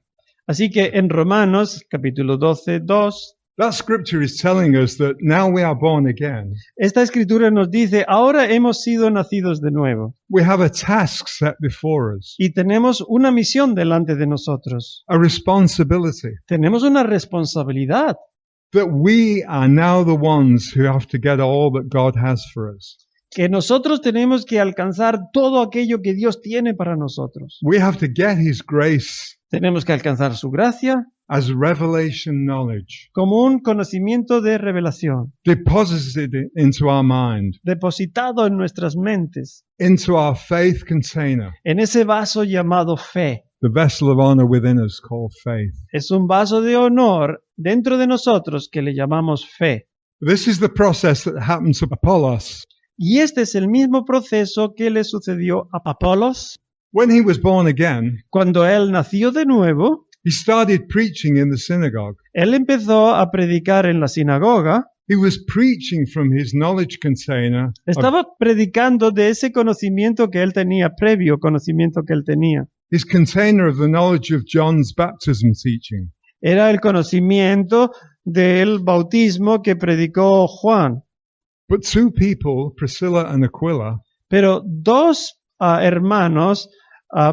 B: Así que en Romanos capítulo 12, 2,
A: that scripture is telling us that now we are born again.
B: esta escritura nos dice, ahora hemos sido nacidos de nuevo
A: We have a task set before us,
B: y tenemos una misión delante de nosotros.
A: a responsibility,
B: Tenemos una responsabilidad,
A: that we are now the ones who have to get all that God has for us.
B: que nosotros tenemos que alcanzar todo aquello que Dios tiene para nosotros.
A: We have to get His grace
B: Tenemos que alcanzar su gracia
A: as revelation knowledge,
B: como un conocimiento de revelación,
A: deposited into our mind,
B: depositado en nuestras mentes,
A: into our faith container,
B: en ese vaso llamado fe.
A: the vessel of honor within us called faith.
B: Es un vaso de honor dentro de nosotros que le llamamos fe.
A: This is the process that happened to Apollos.
B: Y este es el mismo proceso que le sucedió a Apolos
A: When he was born again,
B: cuando él nació de nuevo.
A: he started preaching in the synagogue.
B: Él empezó a predicar en la sinagoga.
A: He was preaching from his knowledge container of,
B: Estaba predicando de ese conocimiento que él tenía, previo conocimiento que él tenía.
A: his container of the knowledge of John's baptism teaching.
B: Era el conocimiento del bautismo que predicó Juan.
A: But two people, Priscilla and Aquila,
B: Pero dos hermanos,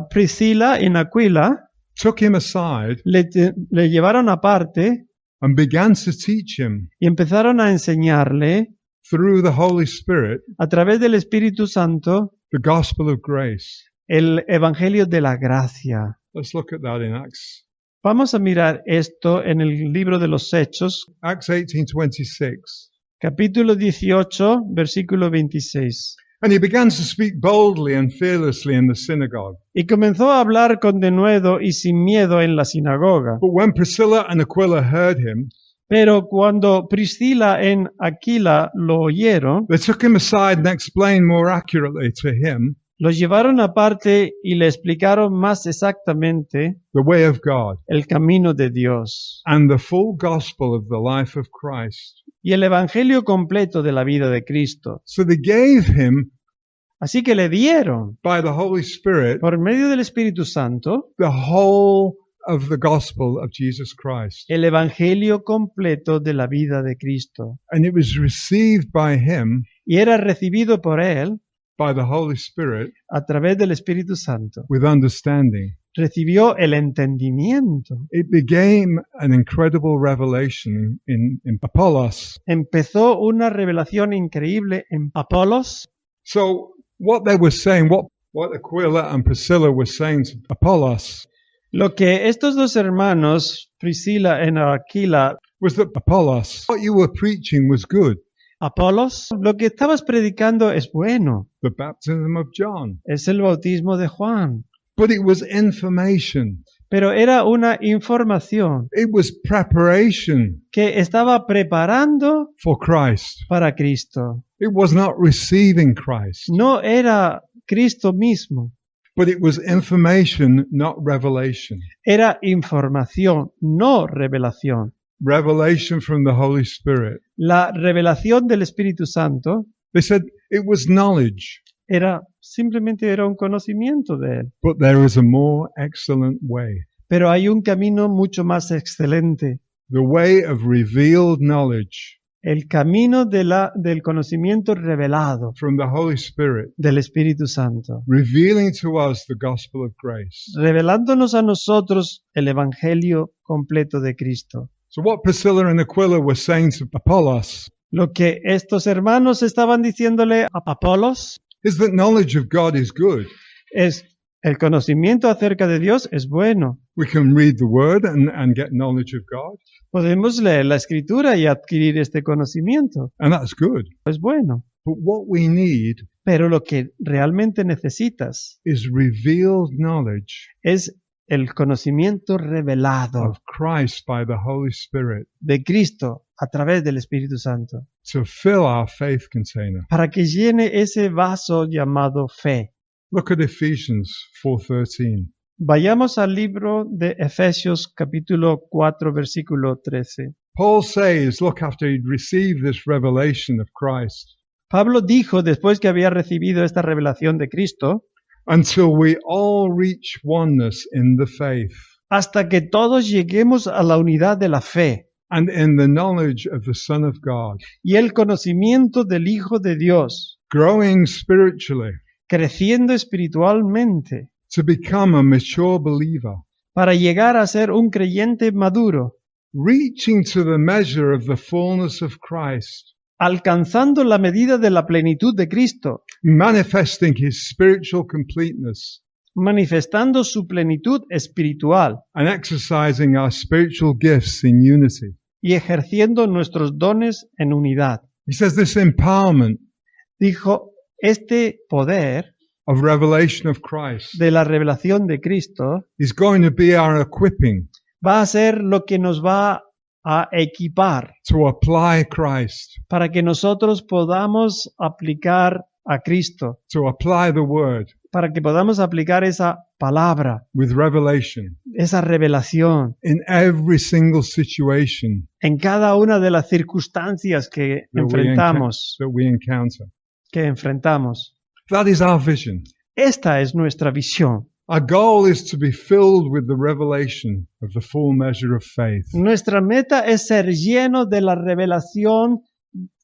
B: Priscila y Aquila,
A: took him aside
B: le llevaron aparte
A: and began to teach him
B: y empezaron a enseñarle
A: through the Holy Spirit
B: a través del Espíritu Santo
A: the gospel of grace.
B: el Evangelio de la Gracia.
A: Let's look at that in Acts.
B: Vamos a mirar esto en el libro de los Hechos,
A: Acts 18:26.
B: capítulo 18, versículo 26.
A: And he began to speak boldly and fearlessly in the synagogue.
B: Y comenzó a hablar con denuedo y sin miedo en la sinagoga.
A: But when Priscilla and Aquila heard him,
B: Pero cuando Priscila y Aquila lo oyeron,
A: they took him aside and explained more accurately to him
B: los llevaron aparte y le explicaron más exactamente
A: the way of God
B: el camino de Dios
A: and the full gospel of the life of Christ.
B: y el Evangelio completo de la vida de Cristo.
A: So they gave him,
B: Así que le dieron,
A: by the Holy Spirit,
B: por medio del Espíritu Santo,
A: the whole of the gospel of Jesus Christ.
B: el Evangelio completo de la vida de Cristo.
A: And it was received by him,
B: Y era recibido por él
A: by the Holy Spirit,
B: a través del Espíritu Santo.
A: with understanding.
B: Recibió el entendimiento.
A: It became an incredible revelation in Apollos.
B: Empezó una revelación increíble en Apolos.
A: So what they were saying, what Aquila and Priscilla were saying to Apollos,
B: Lo que estos dos hermanos, Priscila y Aquila,
A: was that Apollos, what you were preaching was good.
B: Apolos, lo que estabas predicando es bueno.
A: The baptism of John.
B: Es el bautismo de Juan.
A: But it was information.
B: Pero era una información
A: It was preparation
B: que estaba preparando
A: for Christ.
B: para Cristo.
A: It was not receiving Christ,
B: No era Cristo mismo.
A: but it was information, not revelation.
B: Era información, no revelación.
A: Revelation from the Holy Spirit.
B: La revelación del Espíritu Santo
A: They said it was knowledge,
B: simplemente era un conocimiento de él.
A: but there is a more excellent way.
B: Pero hay un camino mucho más excelente.
A: The way of revealed knowledge
B: El camino del conocimiento revelado
A: from the Holy Spirit,
B: del Espíritu Santo.
A: revealing to us the gospel of grace.
B: Revelándonos a nosotros el Evangelio completo de Cristo.
A: So what Priscilla and Aquila were saying to Apollos
B: Lo que estos hermanos estaban diciéndole a Apolos
A: is that knowledge of God is good.
B: es el conocimiento acerca de Dios es bueno.
A: We can read the word and get knowledge of God,
B: Podemos leer la Escritura y adquirir este conocimiento.
A: and that's good.
B: Es bueno.
A: But what we need
B: Pero lo que realmente necesitas
A: is revealed knowledge
B: es el conocimiento revelado
A: of Christ by the Holy Spirit
B: de Cristo a través del Espíritu Santo,
A: to fill our faith container.
B: para que llene ese vaso llamado fe.
A: Look at Ephesians 4:13.
B: Vayamos al libro de Efesios capítulo 4 versículo 13.
A: Paul says, look, after he'd received this revelation of Christ,
B: Pablo dijo, después que había recibido esta revelación de Cristo,
A: until we all reach oneness in the faith
B: hasta que todos lleguemos a la unidad de la fe
A: and in the knowledge of the Son of God,
B: y el conocimiento del Hijo de Dios,
A: growing spiritually
B: creciendo espiritualmente,
A: to become a mature believer,
B: para llegar a ser un creyente maduro,
A: reaching to the measure of the fullness of Christ,
B: alcanzando la medida de la plenitud de Cristo,
A: manifesting his spiritual completeness
B: manifestando su plenitud espiritual
A: and exercising our spiritual gifts in unity.
B: y ejerciendo nuestros dones en unidad.
A: He says this empowerment
B: Dijo, este poder
A: of revelation of Christ
B: de la revelación de Cristo
A: is going to be our equipping
B: va a ser lo que nos va a equipar
A: to apply Christ,
B: para que nosotros podamos aplicar a Cristo,
A: to apply the word
B: para que podamos aplicar esa palabra,
A: with revelation
B: esa revelación
A: in every single situation
B: en cada una de las circunstancias que
A: that we encounter.
B: enfrentamos.
A: That is our vision.
B: Esta es nuestra visión.
A: Our goal is to be filled with the revelation of the full measure of faith.
B: Nuestra meta es ser lleno de la revelación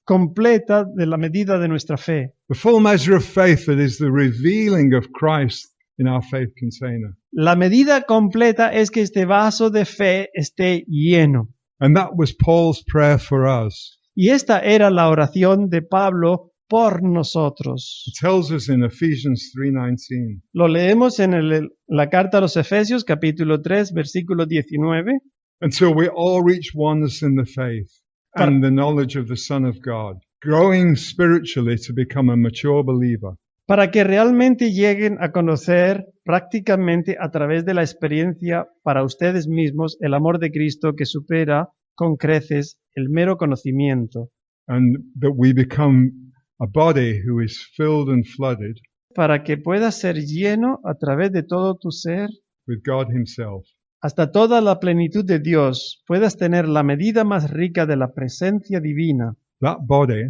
B: completa de la medida de nuestra fe.
A: The full measure of faith that is the revealing of Christ in our faith container.
B: La medida completa es que este vaso de fe esté lleno.
A: And that was Paul's prayer for us.
B: Y esta era la oración de Pablo por nosotros.
A: It tells us in Ephesians 3:19.
B: Lo leemos en la carta a los Efesios, capítulo 3, versículo 19.
A: Until we all reach oneness in the faith and the knowledge of the Son of God, growing spiritually to become a mature believer.
B: Para que realmente lleguen a conocer prácticamente a través de la experiencia para ustedes mismos el amor de Cristo que supera con creces el mero conocimiento.
A: And that we become a body who is filled and flooded
B: Para que puedas ser lleno a través de todo tu ser,
A: with God himself.
B: hasta toda la plenitud de Dios, puedas tener la medida más rica de la presencia divina.
A: That body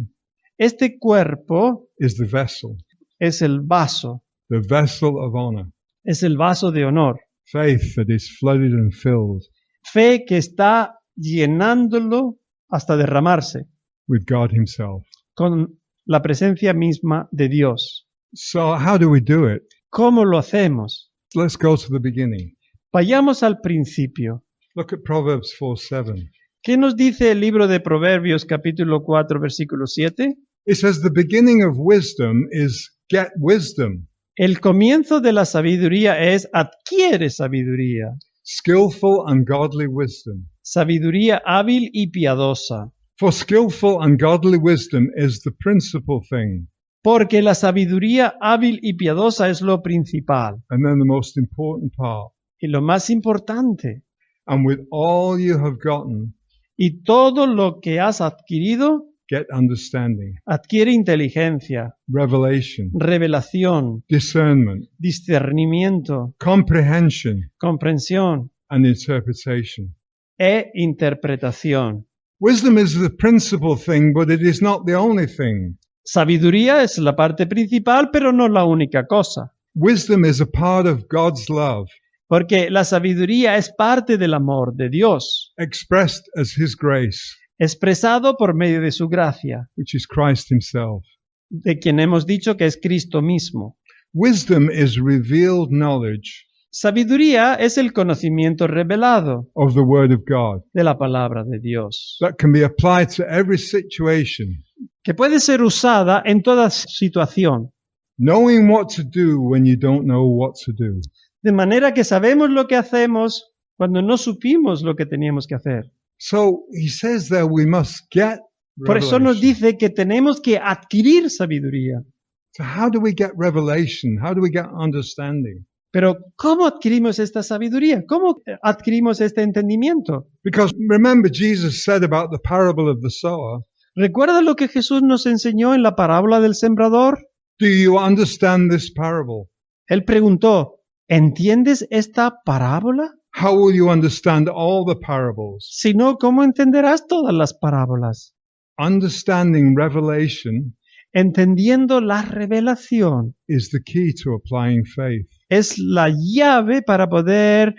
B: Este cuerpo
A: is the vessel of honor.
B: es el vaso de honor.
A: Faith that is flooded and filled
B: Fe que está llenándolo hasta derramarse
A: with God himself.
B: con la presencia misma de Dios.
A: So how do we do it?
B: ¿Cómo lo hacemos?
A: Let's go to the beginning.
B: Vayamos al principio.
A: Look at Proverbs 4:7.
B: ¿Qué nos dice el libro de Proverbios capítulo 4 versículo 7?
A: It says the beginning of wisdom is get wisdom.
B: El comienzo de la sabiduría es adquiere sabiduría.
A: Skillful and godly wisdom.
B: Sabiduría hábil y piadosa.
A: For skillful and godly wisdom is the principal thing.
B: Porque la sabiduría hábil y piadosa es lo principal
A: And then the most important part.
B: y lo más importante.
A: And with all you have gotten,
B: Y todo lo que has adquirido
A: get understanding,
B: adquiere inteligencia,
A: revelation,
B: revelación,
A: discernment,
B: discernimiento,
A: comprehension,
B: comprensión
A: and interpretation.
B: e interpretación.
A: Wisdom is the principal thing, but it is not the only thing.
B: Sabiduría es la parte principal, pero no la única cosa.
A: Wisdom is a part of God's love,
B: Porque la sabiduría es parte del amor de Dios,
A: expressed as His grace,
B: expresado por medio de su gracia,
A: which is Christ Himself.
B: de quien hemos dicho que es Cristo mismo.
A: Wisdom is revealed knowledge
B: Sabiduría es el conocimiento revelado
A: of the Word of God
B: de la palabra de Dios,
A: that can be applied to every situation,
B: que puede ser usada en toda situación,
A: knowing what to do when you don't know what to do.
B: de manera que sabemos lo que hacemos cuando no supimos lo que teníamos que hacer.
A: So he says there we must get
B: Por eso nos
A: revelation.
B: dice que tenemos que adquirir sabiduría.
A: So how do we get revelation? How do we get understanding?
B: Pero ¿cómo adquirimos esta sabiduría? ¿Cómo adquirimos este entendimiento?
A: Because remember, Jesus said about the parable of the sower,
B: ¿Recuerda lo que Jesús nos enseñó en la parábola del sembrador?
A: do you understand this parable?
B: Él preguntó, ¿entiendes esta parábola?
A: How will you understand all the parables?
B: Si no, ¿cómo entenderás todas las parábolas?
A: Understanding revelation
B: Entendiendo la revelación
A: is the key to applying faith.
B: es la llave para poder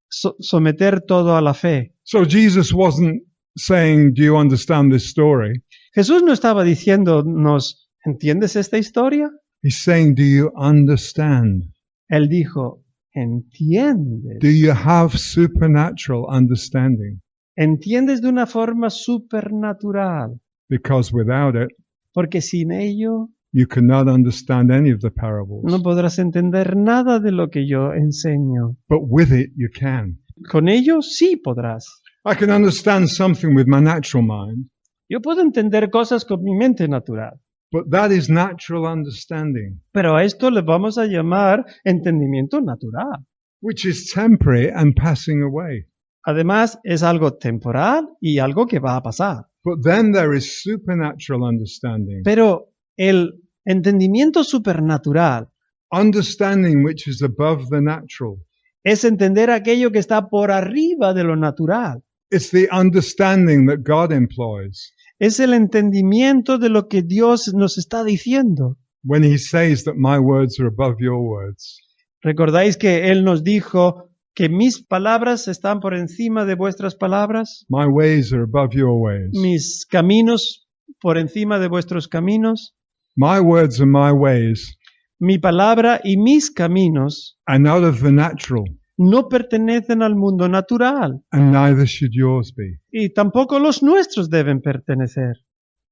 B: someter todo a la fe.
A: So Jesus wasn't saying, do you understand this story?
B: Jesús no estaba diciéndonos, ¿entiendes esta historia?
A: He's saying, do you understand?
B: Él dijo, ¿entiendes?
A: Do you have supernatural understanding?
B: ¿Entiendes de una forma supernatural?
A: Because without it,
B: Porque sin ello
A: you cannot understand any of the parables.
B: no podrás entender nada de lo que yo enseño.
A: But with it, you can.
B: Con ello sí podrás.
A: I can understand something with my natural mind,
B: Yo puedo entender cosas con mi mente natural,
A: but that is natural understanding,
B: pero a esto le vamos a llamar entendimiento natural.
A: which is temporary and passing away.
B: Además, es algo temporal y algo que va a pasar.
A: But then there is supernatural understanding,
B: Pero el entendimiento supernatural
A: understanding which is above the natural.
B: es entender aquello que está por arriba de lo natural.
A: It's the understanding that God employs
B: Es el entendimiento de lo que Dios nos está diciendo.
A: when He says that my words are above your words.
B: ¿Recordáis que Él nos dijo que mis palabras están por encima de vuestras palabras?
A: My ways are above your ways.
B: Mis caminos por encima de vuestros caminos.
A: My words and my ways
B: Mi palabra y mis caminos
A: are not of the natural,
B: no pertenecen al mundo natural
A: and neither should yours be.
B: y tampoco los nuestros deben pertenecer.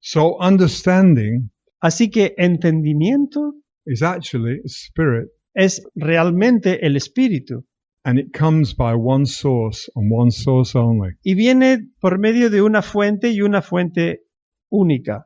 A: So understanding
B: Así que entendimiento
A: is actually a spirit,
B: es realmente el espíritu
A: and it comes by one source and one source only.
B: y viene por medio de una fuente y una fuente única.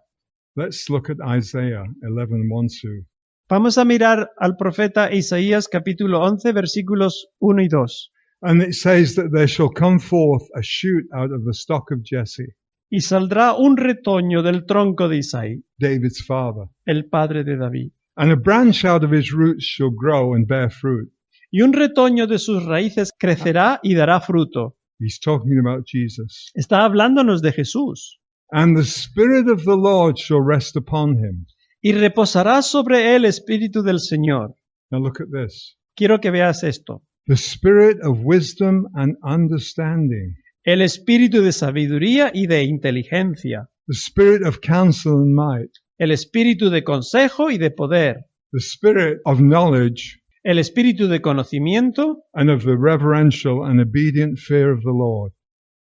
A: Let's look at Isaiah 11:1-2.
B: Vamos a mirar al profeta Isaías capítulo 11 versículos 1 y 2.
A: And it says that there shall come forth a shoot out of the stock of Jesse,
B: Y saldrá un retoño del tronco de Isaí,
A: David's father.
B: el padre de David.
A: And a branch out of his roots shall grow and bear fruit.
B: Y un retoño de sus raíces crecerá y dará fruto.
A: He's talking about Jesus.
B: Está hablándonos de Jesús.
A: And the Spirit of the Lord shall rest upon him.
B: Y reposará sobre él el espíritu del Señor.
A: Now look at this.
B: Quiero que veas esto.
A: The Spirit of wisdom and understanding.
B: El espíritu de sabiduría y de inteligencia.
A: The Spirit of counsel and might.
B: El espíritu de consejo y de poder.
A: The Spirit of knowledge
B: El espíritu de conocimiento
A: and of the reverential and obedient fear of the Lord.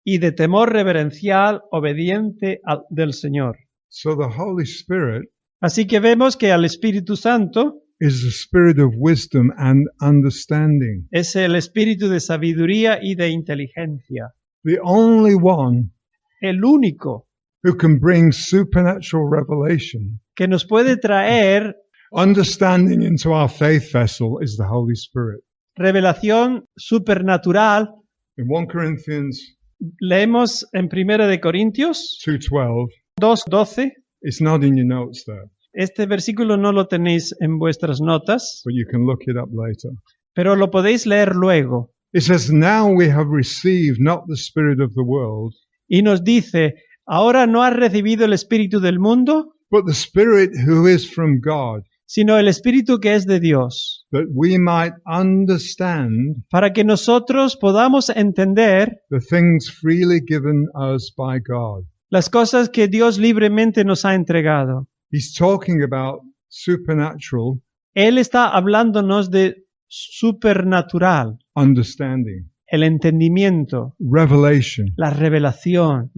B: y de temor reverencial obediente del Señor.
A: So the Holy Spirit
B: Así que vemos que al Espíritu Santo
A: is the Spirit of wisdom and understanding.
B: es el espíritu de sabiduría y de inteligencia.
A: The only one
B: El único
A: who can bring supernatural revelation,
B: que nos puede traer
A: understanding into our faith vessel is the Holy Spirit.
B: revelación supernatural.
A: In 1 Corinthians
B: Leemos en 1 de Corintios
A: 2:12,
B: 2:12.
A: it's not in your notes there,
B: Este versículo no lo tenéis en vuestras notas,
A: but you can look it up later.
B: pero lo podéis leer luego.
A: It says, now we have received not the spirit of the world,
B: Y nos dice, ahora no has recibido el espíritu del mundo,
A: but the Spirit who is from God,
B: sino el espíritu que es de Dios,
A: that we might understand
B: para que nosotros podamos entender
A: the things freely given us by God.
B: las cosas que Dios libremente nos ha entregado.
A: He's talking about supernatural
B: Él está hablándonos de supernatural,
A: understanding,
B: el entendimiento,
A: revelation,
B: la revelación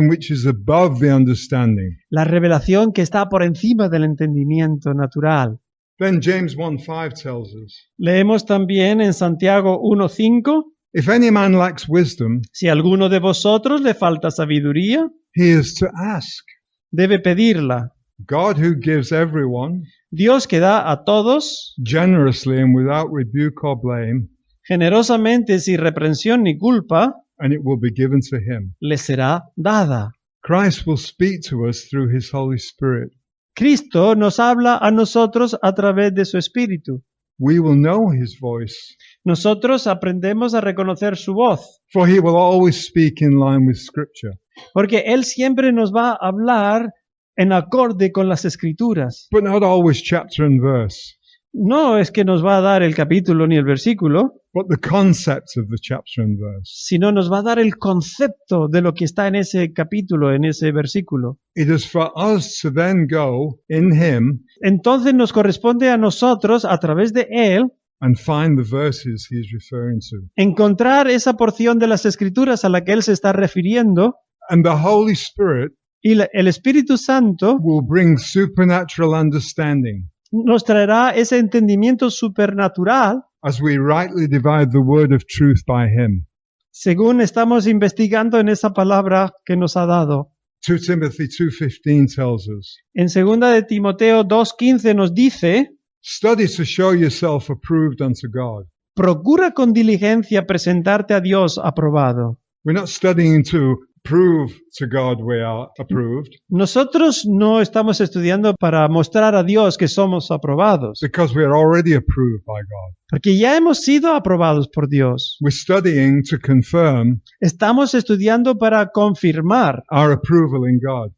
A: which is above the understanding.
B: la revelación que está por encima del entendimiento natural.
A: Then James 1:5 tells us,
B: Leemos también en Santiago 1:5,
A: if any man lacks wisdom,
B: si a alguno de vosotros le falta sabiduría,
A: he is to ask,
B: debe pedirla,
A: God who gives everyone
B: Dios que da a todos
A: generously and without rebuke or blame,
B: generosamente sin reprensión ni culpa,
A: and it will be given to him.
B: le será dada.
A: Christ will speak to us through his Holy Spirit.
B: Cristo nos habla a nosotros a través de su Espíritu.
A: We will know his voice,
B: Nosotros aprendemos a reconocer su voz,
A: for he will always speak in line with Scripture.
B: porque Él siempre nos va a hablar en acorde con las Escrituras.
A: But not always chapter and verse,
B: No es que nos va a dar el capítulo ni el versículo,
A: but the concept of the chapter and verse.
B: sino nos va a dar el concepto de lo que está en ese capítulo, en ese versículo.
A: It is for us to then go in him
B: Entonces nos corresponde a nosotros, a través de Él,
A: and find the verses he's referring to.
B: encontrar esa porción de las Escrituras a la que Él se está refiriendo,
A: And the Holy Spirit
B: y el Espíritu Santo
A: will bring supernatural understanding
B: nos traerá ese entendimiento supernatural
A: as we rightly divide the word of truth by him.
B: según estamos investigando en esa palabra que nos ha dado.
A: 2 Timothy 2:15 tells us,
B: En 2 de Timoteo 2:15 nos dice,
A: study to show yourself approved unto God.
B: procura con diligencia presentarte a Dios aprobado.
A: We're not studying to prove to God we are approved,
B: Nosotros no estamos estudiando para mostrar a Dios que somos aprobados,
A: because we are already approved by God.
B: porque ya hemos sido aprobados por Dios.
A: We're studying to confirm
B: Estamos estudiando para confirmar
A: our approval in God.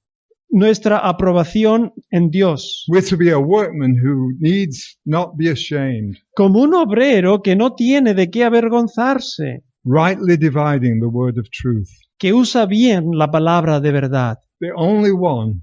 B: nuestra aprobación en Dios,
A: We're to be a workman who needs not be ashamed,
B: como un obrero que no tiene de qué avergonzarse,
A: rightly dividing the word of truth.
B: que usa bien la palabra de verdad.
A: The only one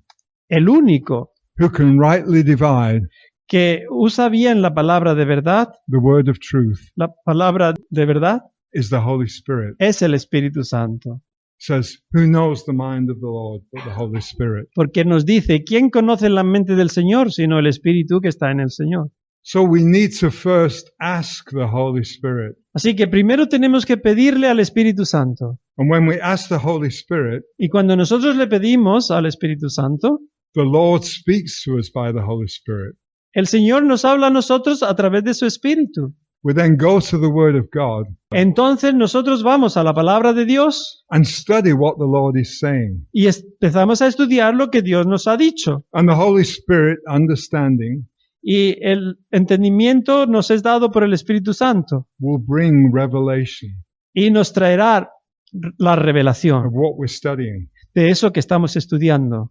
B: El único
A: who can rightly divide
B: que usa bien la palabra de verdad,
A: the word of truth
B: la palabra de verdad,
A: is the Holy Spirit.
B: es el Espíritu Santo.
A: Says, who knows the mind of the Lord but the Holy Spirit?
B: Porque nos dice, ¿quién conoce la mente del Señor sino el Espíritu que está en el Señor?
A: So we need to first ask the Holy Spirit.
B: Así que primero tenemos que pedirle al Espíritu Santo.
A: And when we ask the Holy Spirit,
B: Y cuando nosotros le pedimos al Espíritu Santo,
A: the Lord speaks to us by the Holy Spirit.
B: el Señor nos habla a nosotros a través de su Espíritu.
A: We then go to the Word of God
B: Entonces nosotros vamos a la palabra de Dios
A: and study what the Lord is saying.
B: y empezamos a estudiar lo que Dios nos ha dicho.
A: And the Holy Spirit, understanding,
B: Y el entendimiento nos es dado por el Espíritu Santo
A: will bring revelation
B: y nos traerá la
A: of
B: revelación
A: what we're studying.
B: de eso que estamos estudiando.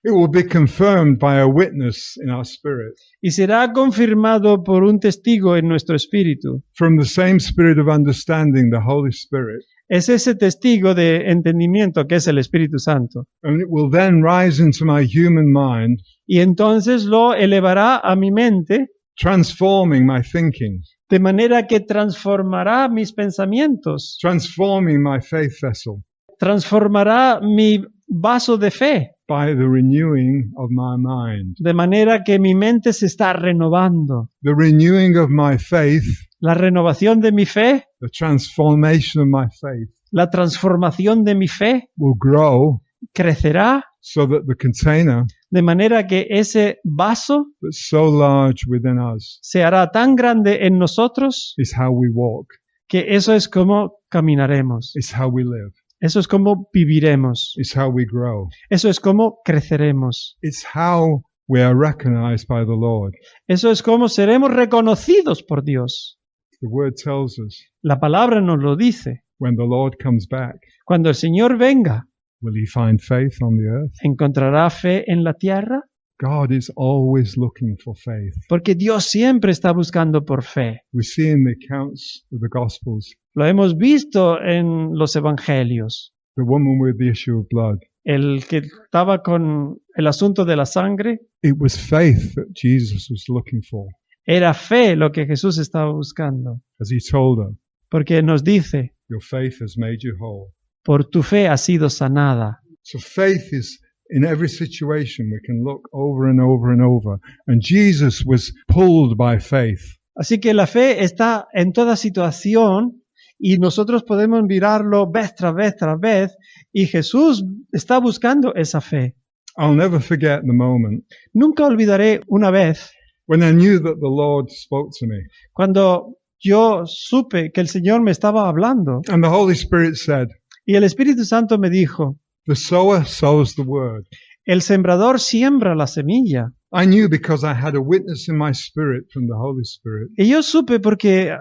A: It will be confirmed by a witness in our spirit
B: Y será confirmado por un testigo en nuestro espíritu.
A: from the same Spirit of understanding, the Holy Spirit.
B: Es ese testigo de entendimiento que es el Espíritu Santo.
A: And it will then rise into my human mind,
B: Y entonces lo elevará a mi mente
A: transforming my thinking,
B: de manera que transformará mis pensamientos,
A: transforming my faith vessel
B: transformará mi vaso de fe,
A: by the renewing of my mind.
B: de manera que mi mente se está renovando.
A: The renewing of my faith,
B: La renovación de mi fe,
A: the transformation of my faith
B: la transformación de mi fe
A: will grow
B: crecerá
A: so that the container
B: de manera que ese vaso
A: that's so large within us
B: se hará tan grande en nosotros
A: is how we walk,
B: que eso es como caminaremos,
A: it's how we live,
B: eso es como viviremos,
A: it's how we grow,
B: eso es como creceremos,
A: it's how we are recognized by the Lord.
B: eso es como seremos reconocidos por Dios.
A: The word tells us
B: La palabra nos lo dice.
A: when the Lord comes back,
B: Cuando el Señor venga,
A: will he find faith on the earth?
B: ¿encontrará fe en la tierra?
A: God is always looking for faith.
B: Porque Dios siempre está buscando por fe.
A: We see in the accounts of the Gospels,
B: Lo hemos visto en los evangelios.
A: the woman with the issue of blood.
B: El que estaba con el asunto de la sangre,
A: It was faith that Jesus was looking for,
B: era fe lo que Jesús estaba buscando.
A: as he told her,
B: Porque nos dice,
A: your faith has made you whole.
B: por tu fe has sido sanada.
A: So faith is in every situation. We can look over and over and over. And Jesus was pulled by faith.
B: Así que la fe está en toda situación y nosotros podemos mirarlo vez tras vez tras vez y Jesús está buscando esa fe.
A: I'll never forget the moment
B: Nunca olvidaré una vez
A: when I knew that the Lord spoke to me.
B: cuando yo supe que el Señor me estaba hablando
A: And the Holy Spirit said,
B: y el Espíritu Santo me dijo,
A: the sower sows the word.
B: el sembrador siembra la semilla.
A: I knew because I had a witness in my spirit from the Holy Spirit
B: Y yo supe porque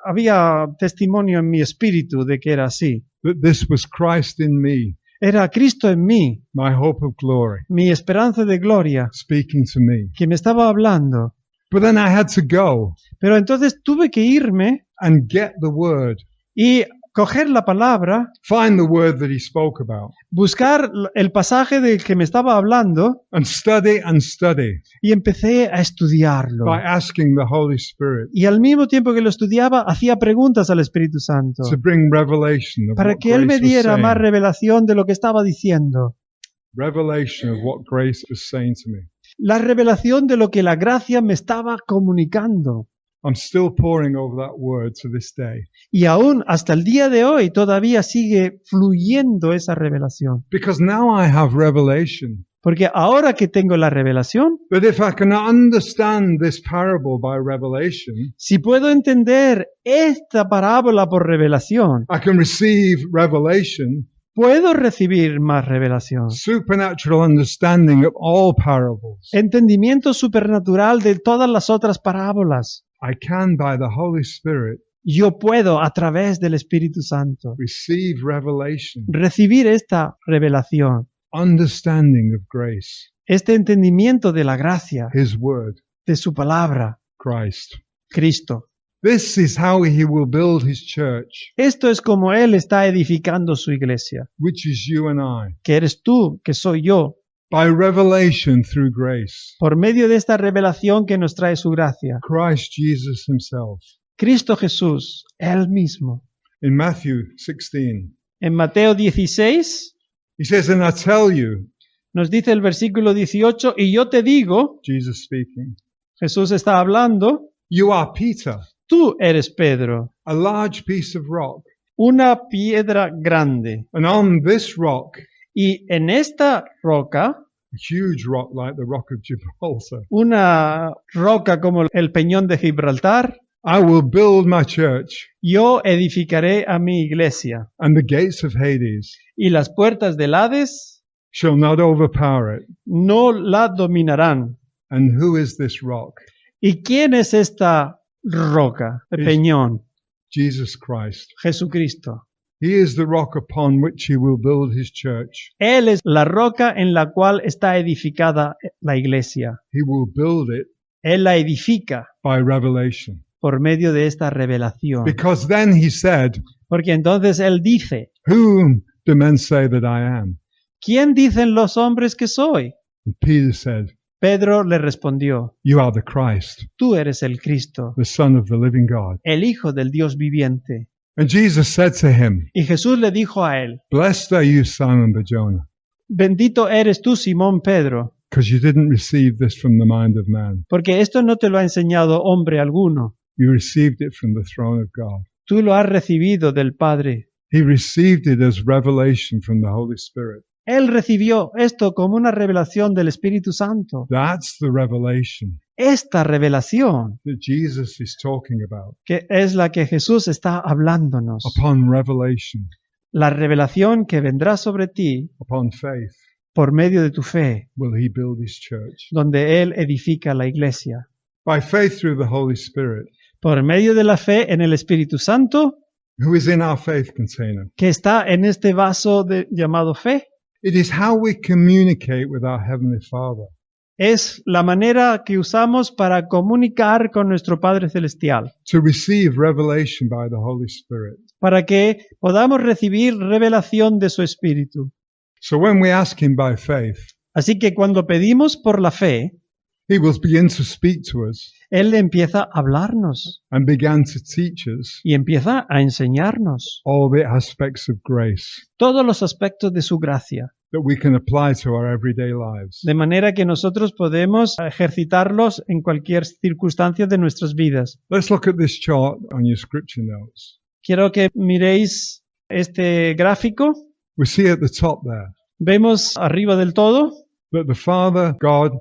B: había testimonio en mi espíritu de que era así.
A: that this was Christ in me,
B: Era Cristo en mí,
A: my hope of glory,
B: mi esperanza de gloria,
A: speaking to me.
B: que me estaba hablando.
A: But then I had to go
B: Pero entonces tuve que irme
A: and get the word,
B: y coger la palabra,
A: find the word that he spoke about,
B: buscar el pasaje del que me estaba hablando
A: and study
B: y empecé a estudiarlo.
A: by asking the Holy Spirit
B: Y al mismo tiempo que lo estudiaba, hacía preguntas al Espíritu Santo
A: to bring revelation of
B: para
A: what
B: que Él me
A: grace was
B: diera más
A: saying.
B: revelación de lo que estaba diciendo.
A: Revelation of what grace was saying to me.
B: La revelación de lo que la gracia me estaba comunicando.
A: I'm still poring over that word to this day.
B: Y aún hasta el día de hoy todavía sigue fluyendo esa revelación.
A: Because now I have revelation
B: Porque ahora que tengo la revelación,
A: that if I can understand this parable by revelation,
B: si puedo entender esta parábola por revelación,
A: I can receive revelation,
B: puedo recibir más revelación.
A: supernatural understanding of all parables.
B: Entendimiento supernatural de todas las otras parábolas.
A: I can, by the Holy Spirit,
B: Yo puedo, a través del Espíritu Santo,
A: receive revelation,
B: recibir esta revelación,
A: understanding of grace,
B: este entendimiento de la gracia,
A: His word,
B: de su palabra,
A: Christ.
B: Cristo.
A: This is how He will build His church,
B: Esto es como Él está edificando su iglesia,
A: which is you and I,
B: que eres tú, que soy yo,
A: by revelation through grace.
B: por medio de esta revelación que nos trae su gracia.
A: Christ Jesus Himself.
B: Cristo Jesús, Él mismo.
A: In Matthew 16,
B: En Mateo 16
A: He says, and I tell you,
B: nos dice el versículo 18, y yo te digo,
A: Jesus speaking,
B: Jesús está hablando,
A: you are Peter,
B: tú eres Pedro,
A: a large piece of rock,
B: una piedra grande.
A: and on this rock,
B: Y en esta roca,
A: a huge rock like the rock of Gibraltar,
B: una roca como el peñón de Gibraltar,
A: I will build my church,
B: yo edificaré a mi iglesia,
A: and the gates of Hades
B: y las puertas del Hades
A: shall not overpower it.
B: no la dominarán.
A: And who is this rock?
B: ¿Y quién es esta roca, el peñón?
A: Jesus Christ.
B: Jesucristo.
A: He is the rock upon which He will build His church.
B: Él es la roca en la cual está edificada la iglesia.
A: He will build it
B: Él la edifica
A: by revelation.
B: por medio de esta revelación.
A: Because then He said,
B: Porque entonces Él dice,
A: whom do men say that I am?
B: ¿quién dicen los hombres que soy?
A: And Peter said,
B: Pedro le respondió,
A: you are the Christ,
B: tú eres el Cristo,
A: the Son of the living God.
B: el Hijo del Dios viviente.
A: And Jesus said to him,
B: Y Jesús le dijo a él,
A: blessed are you, Simon Bar-Jonah,
B: bendito eres tú, Simón Pedro,
A: because you didn't receive this from the mind of man.
B: porque esto no te lo ha enseñado hombre alguno.
A: You received it from the throne of God.
B: Tú lo has recibido del Padre.
A: He received it as revelation from the Holy Spirit.
B: Él recibió esto como una revelación del Espíritu Santo.
A: That's the revelation
B: Esta revelación,
A: that Jesus is talking about.
B: que es la que Jesús está hablándonos.
A: Upon revelation,
B: La revelación que vendrá sobre ti
A: upon faith,
B: por medio de tu fe,
A: will He build His church.
B: donde Él edifica la iglesia.
A: By faith through the Holy Spirit,
B: Por medio de la fe en el Espíritu Santo,
A: who is in our faith container.
B: que está en este vaso llamado fe,
A: It is how we communicate with our Heavenly Father.
B: es la manera que usamos para comunicar con nuestro Padre Celestial,
A: To receive revelation by the Holy Spirit.
B: para que podamos recibir revelación de su Espíritu.
A: So when we ask Him by faith,
B: Así que cuando pedimos por la fe,
A: He will begin to speak to us
B: Él empieza a hablarnos
A: and begin to teach us
B: y empieza a enseñarnos
A: all the aspects of grace
B: todos los aspectos de su gracia,
A: that we can apply to our everyday lives.
B: de manera que nosotros podemos ejercitarlos en cualquier circunstancia de nuestras vidas.
A: Let's look at this chart on your scripture notes.
B: Quiero que miréis este gráfico.
A: We see at the top there,
B: Vemos arriba del todo
A: that the Father, God,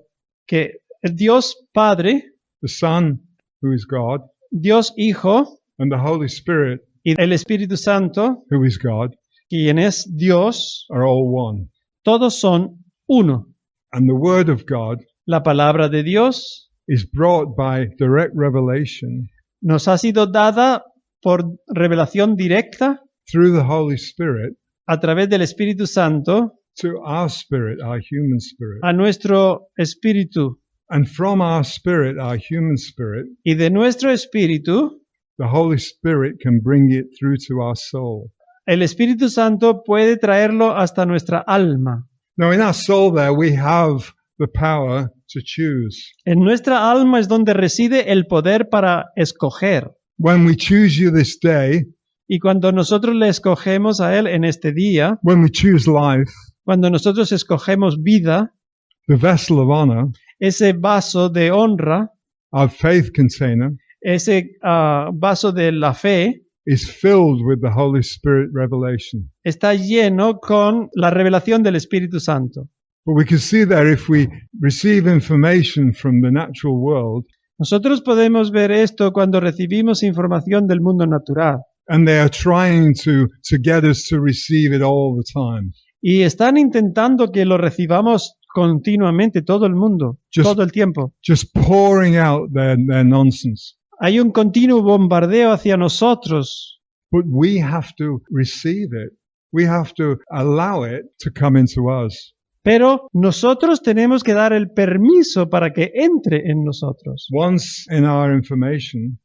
B: que el Dios Padre,
A: the Son, who is God,
B: Dios Hijo
A: and the Holy Spirit,
B: y el Espíritu Santo,
A: who is God,
B: quien es Dios,
A: are all one.
B: todos son uno.
A: And the Word of God
B: La palabra de Dios
A: is brought by direct revelation
B: nos ha sido dada por revelación directa
A: through the Holy Spirit
B: a través del Espíritu Santo
A: to our spirit, our human spirit.
B: a nuestro espíritu,
A: And from our spirit, our human spirit,
B: y de nuestro espíritu
A: the Holy Spirit can bring it through to our soul.
B: el Espíritu Santo puede traerlo hasta nuestra alma.
A: Now, in our soul there, we have the power to choose.
B: En nuestra alma es donde reside el poder para escoger.
A: When we choose you this day,
B: Y cuando nosotros le escogemos a Él en este día,
A: when we choose life,
B: cuando nosotros escogemos vida,
A: the vessel of honor,
B: ese vaso de honra,
A: our faith container,
B: ese vaso de la fe,
A: is filled with the Holy Spirit revelation.
B: está lleno con la revelación del Espíritu Santo.
A: But we can see there if we receive information from the natural world,
B: Nosotros podemos ver esto cuando recibimos información del mundo natural
A: and they are trying to get us to receive it all the time.
B: y están intentando que lo recibamos continuamente, todo el mundo,
A: Just-
B: todo el tiempo.
A: Just pouring out their nonsense.
B: Hay un continuo bombardeo hacia nosotros,
A: But we have to receive it. We have to allow it to come into us.
B: pero nosotros tenemos que dar el permiso para que entre en nosotros.
A: Once in our information,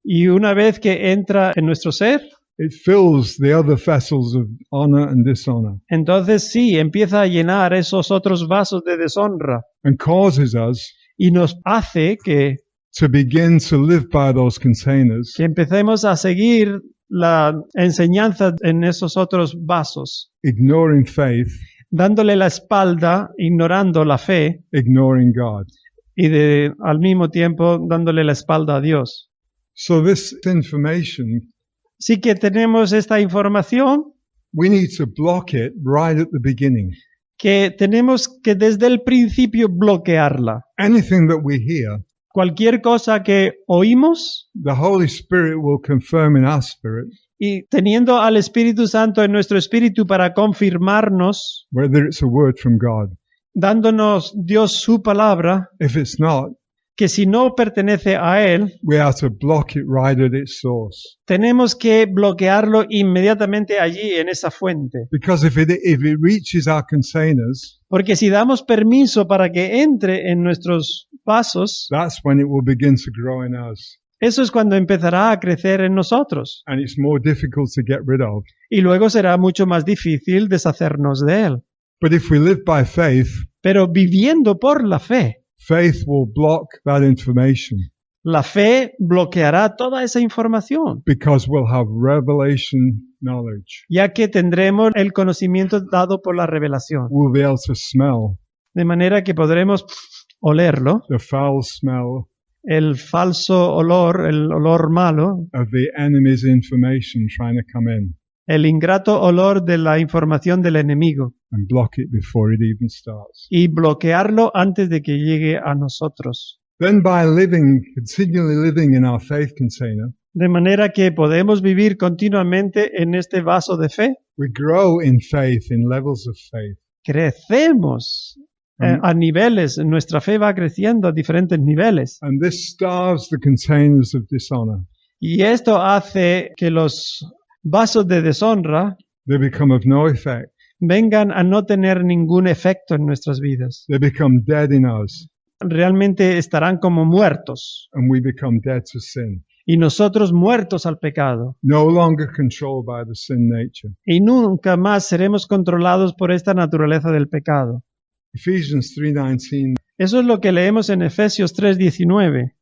B: Y una vez que entra en nuestro ser,
A: it fills the other vessels of honor and dishonor
B: entonces sí, empieza a llenar esos otros vasos de deshonra
A: and causes us
B: y nos hace que
A: to begin to live by those containers
B: empecemos a seguir la enseñanza en esos otros vasos,
A: ignoring faith,
B: dándole la espalda, ignorando la fe
A: ignoring God.
B: y al mismo tiempo dándole la espalda a Dios.
A: So this information,
B: Sí que tenemos esta información
A: we need to block it right at the beginning.
B: que tenemos que desde el principio bloquearla.
A: Anything that we hear,
B: Cualquier cosa que oímos
A: the Holy Spirit will confirm in our spirit,
B: y teniendo al Espíritu Santo en nuestro espíritu para confirmarnos,
A: whether it's a word from God.
B: dándonos Dios su palabra,
A: If it's not,
B: que si no pertenece a Él,
A: we have to block it right at its source.
B: tenemos que bloquearlo inmediatamente allí en esa fuente.
A: Because if it reaches our containers,
B: Porque si damos permiso para que entre en nuestros vasos,
A: that's when it will begin to grow in us.
B: eso es cuando empezará a crecer en nosotros.
A: And it's more difficult to get rid of.
B: Y luego será mucho más difícil deshacernos de él.
A: But if we live by faith,
B: Pero viviendo por la fe,
A: faith will block that information
B: la fe bloqueará toda esa información,
A: because we'll have revelation knowledge.
B: ya que tendremos el conocimiento dado por la revelación.
A: We'll be able to smell
B: De manera que podremos olerlo,
A: the foul smell
B: el falso olor, el olor malo,
A: of the enemy's information trying to come in
B: el ingrato olor de la información del enemigo
A: and block it before it even starts.
B: y bloquearlo antes de que llegue a nosotros.
A: Then by continually living in our faith container,
B: De manera que podemos vivir continuamente en este vaso de fe.
A: we grow in faith, in levels of faith.
B: Crecemos a niveles, nuestra fe va creciendo a diferentes niveles.
A: And this starves the containers of dishonor.
B: Y esto hace que los vasos de deshonra
A: They become of no effect.
B: vengan a no tener ningún efecto en nuestras vidas.
A: They become dead in us,
B: Realmente estarán como muertos
A: and we become dead to sin.
B: y nosotros muertos al pecado.
A: No longer controlled by the sin nature.
B: Y nunca más seremos controlados por esta naturaleza del pecado.
A: Ephesians 3:19.
B: Eso es lo que leemos en Efesios 3:19.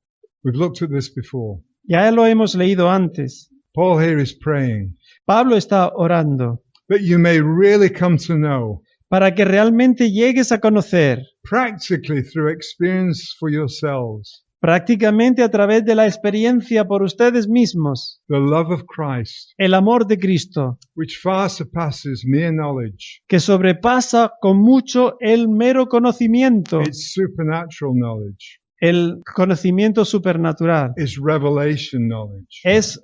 A: We've looked at this before.
B: Ya lo hemos leído antes.
A: Paul here is praying
B: Pablo está orando
A: that you may really come to know,
B: para que realmente llegues a conocer,
A: practically through experience for yourselves,
B: prácticamente a través de la experiencia por ustedes mismos,
A: the love of Christ,
B: el amor de Cristo,
A: which far surpasses mere knowledge,
B: que sobrepasa con mucho el mero conocimiento,
A: its supernatural knowledge,
B: el conocimiento supernatural.
A: its revelation knowledge,
B: Es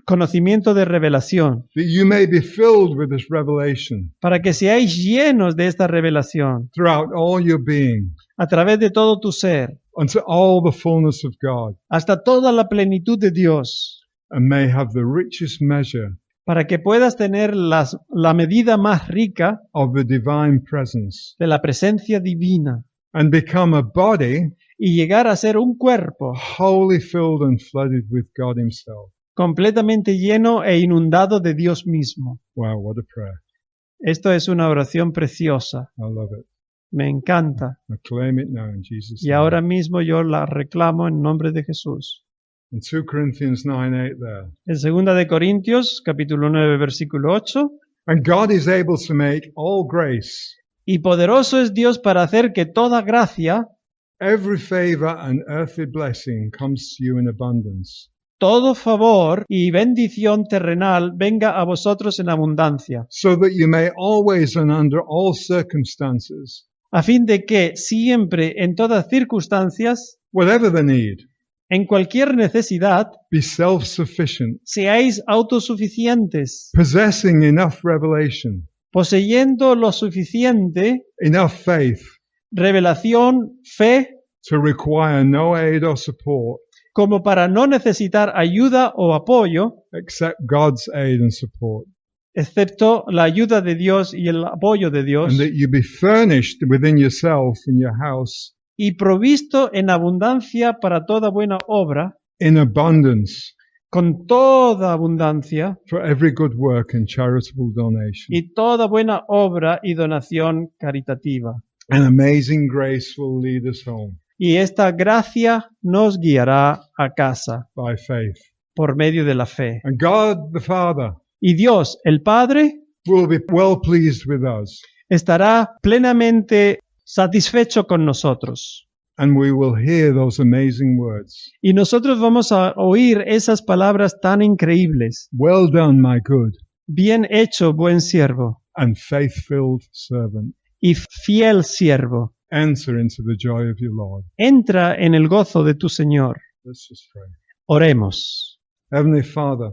B: conocimiento de revelación,
A: that you may be filled with this revelation
B: para que seáis llenos de esta revelación
A: throughout all your being,
B: a través de todo tu ser,
A: unto all the fullness of God,
B: hasta toda la plenitud de Dios,
A: and may have the richest measure
B: para que puedas tener la medida más rica
A: of the divine presence,
B: de la presencia divina
A: and become a body
B: y llegar a ser un cuerpo
A: wholly filled and flooded with God Himself.
B: completamente lleno e inundado de Dios mismo.
A: Wow, what a prayer.
B: Esto es una oración preciosa.
A: I love it.
B: Me encanta.
A: I claim it now in Jesus'
B: Y
A: name.
B: ahora mismo yo la reclamo en nombre de Jesús.
A: And 2 Corinthians 9:8 there.
B: En 2 de Corintios, capítulo 9, versículo 8.
A: And God is able to make all grace,
B: Y poderoso es Dios para hacer que toda gracia,
A: every favor and earthly blessing comes to you in abundance,
B: todo favor y bendición terrenal venga a vosotros en abundancia,
A: so that you may always and under all circumstances,
B: a fin de que siempre, en todas circunstancias,
A: whatever the need,
B: en cualquier necesidad,
A: be self-sufficient,
B: seáis autosuficientes,
A: possessing enough revelation,
B: poseyendo lo suficiente,
A: enough faith
B: revelación, fe,
A: to require no aid or support
B: como para no necesitar ayuda o apoyo,
A: except God's aid and support,
B: excepto la ayuda de Dios y el apoyo de Dios,
A: and that you be furnished within yourself in your house
B: y provisto en abundancia para toda buena obra,
A: in abundance
B: con toda abundancia
A: for every good work and charitable donation.
B: y toda buena obra y donación caritativa.
A: And amazing grace will lead us home
B: Y esta gracia nos guiará a casa
A: by faith.
B: por medio de la fe.
A: And God the Father
B: Y Dios, el Padre,
A: will be well pleased with us,
B: estará plenamente satisfecho con nosotros.
A: and we will hear those amazing words.
B: Y nosotros vamos a oír esas palabras tan increíbles.
A: Well done, my good
B: Bien hecho, buen siervo,
A: and faith-filled servant.
B: y fiel siervo.
A: Enter into the joy of your Lord.
B: Entra en el gozo de tu Señor.
A: Let's just pray.
B: Oremos.
A: Heavenly Father,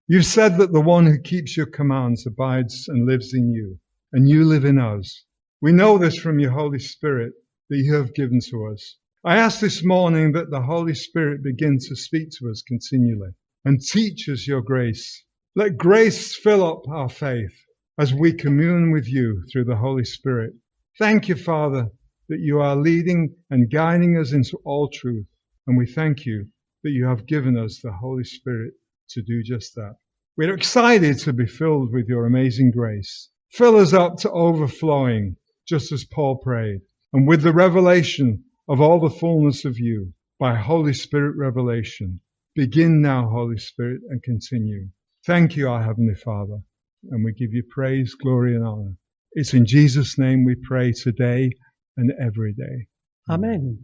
A: you've said that the one who keeps your commands abides and lives in you, and you live in us. We know this from your Holy Spirit that you have given to us. I ask this morning that the Holy Spirit begin to speak to us continually and teach us your grace. Let grace fill up our faith as we commune with you through the Holy Spirit. Thank you, Father, that you are leading and guiding us into all truth. And we thank you that you have given us the Holy Spirit to do just that. We're excited to be filled with your amazing grace. Fill us up to overflowing, just as Paul prayed, and with the revelation of all the fullness of you by Holy Spirit revelation. Begin now, Holy Spirit, and continue. Thank you, our Heavenly Father, and we give you praise, glory, and honor. It's in Jesus' name we pray today and every day.
B: Amén.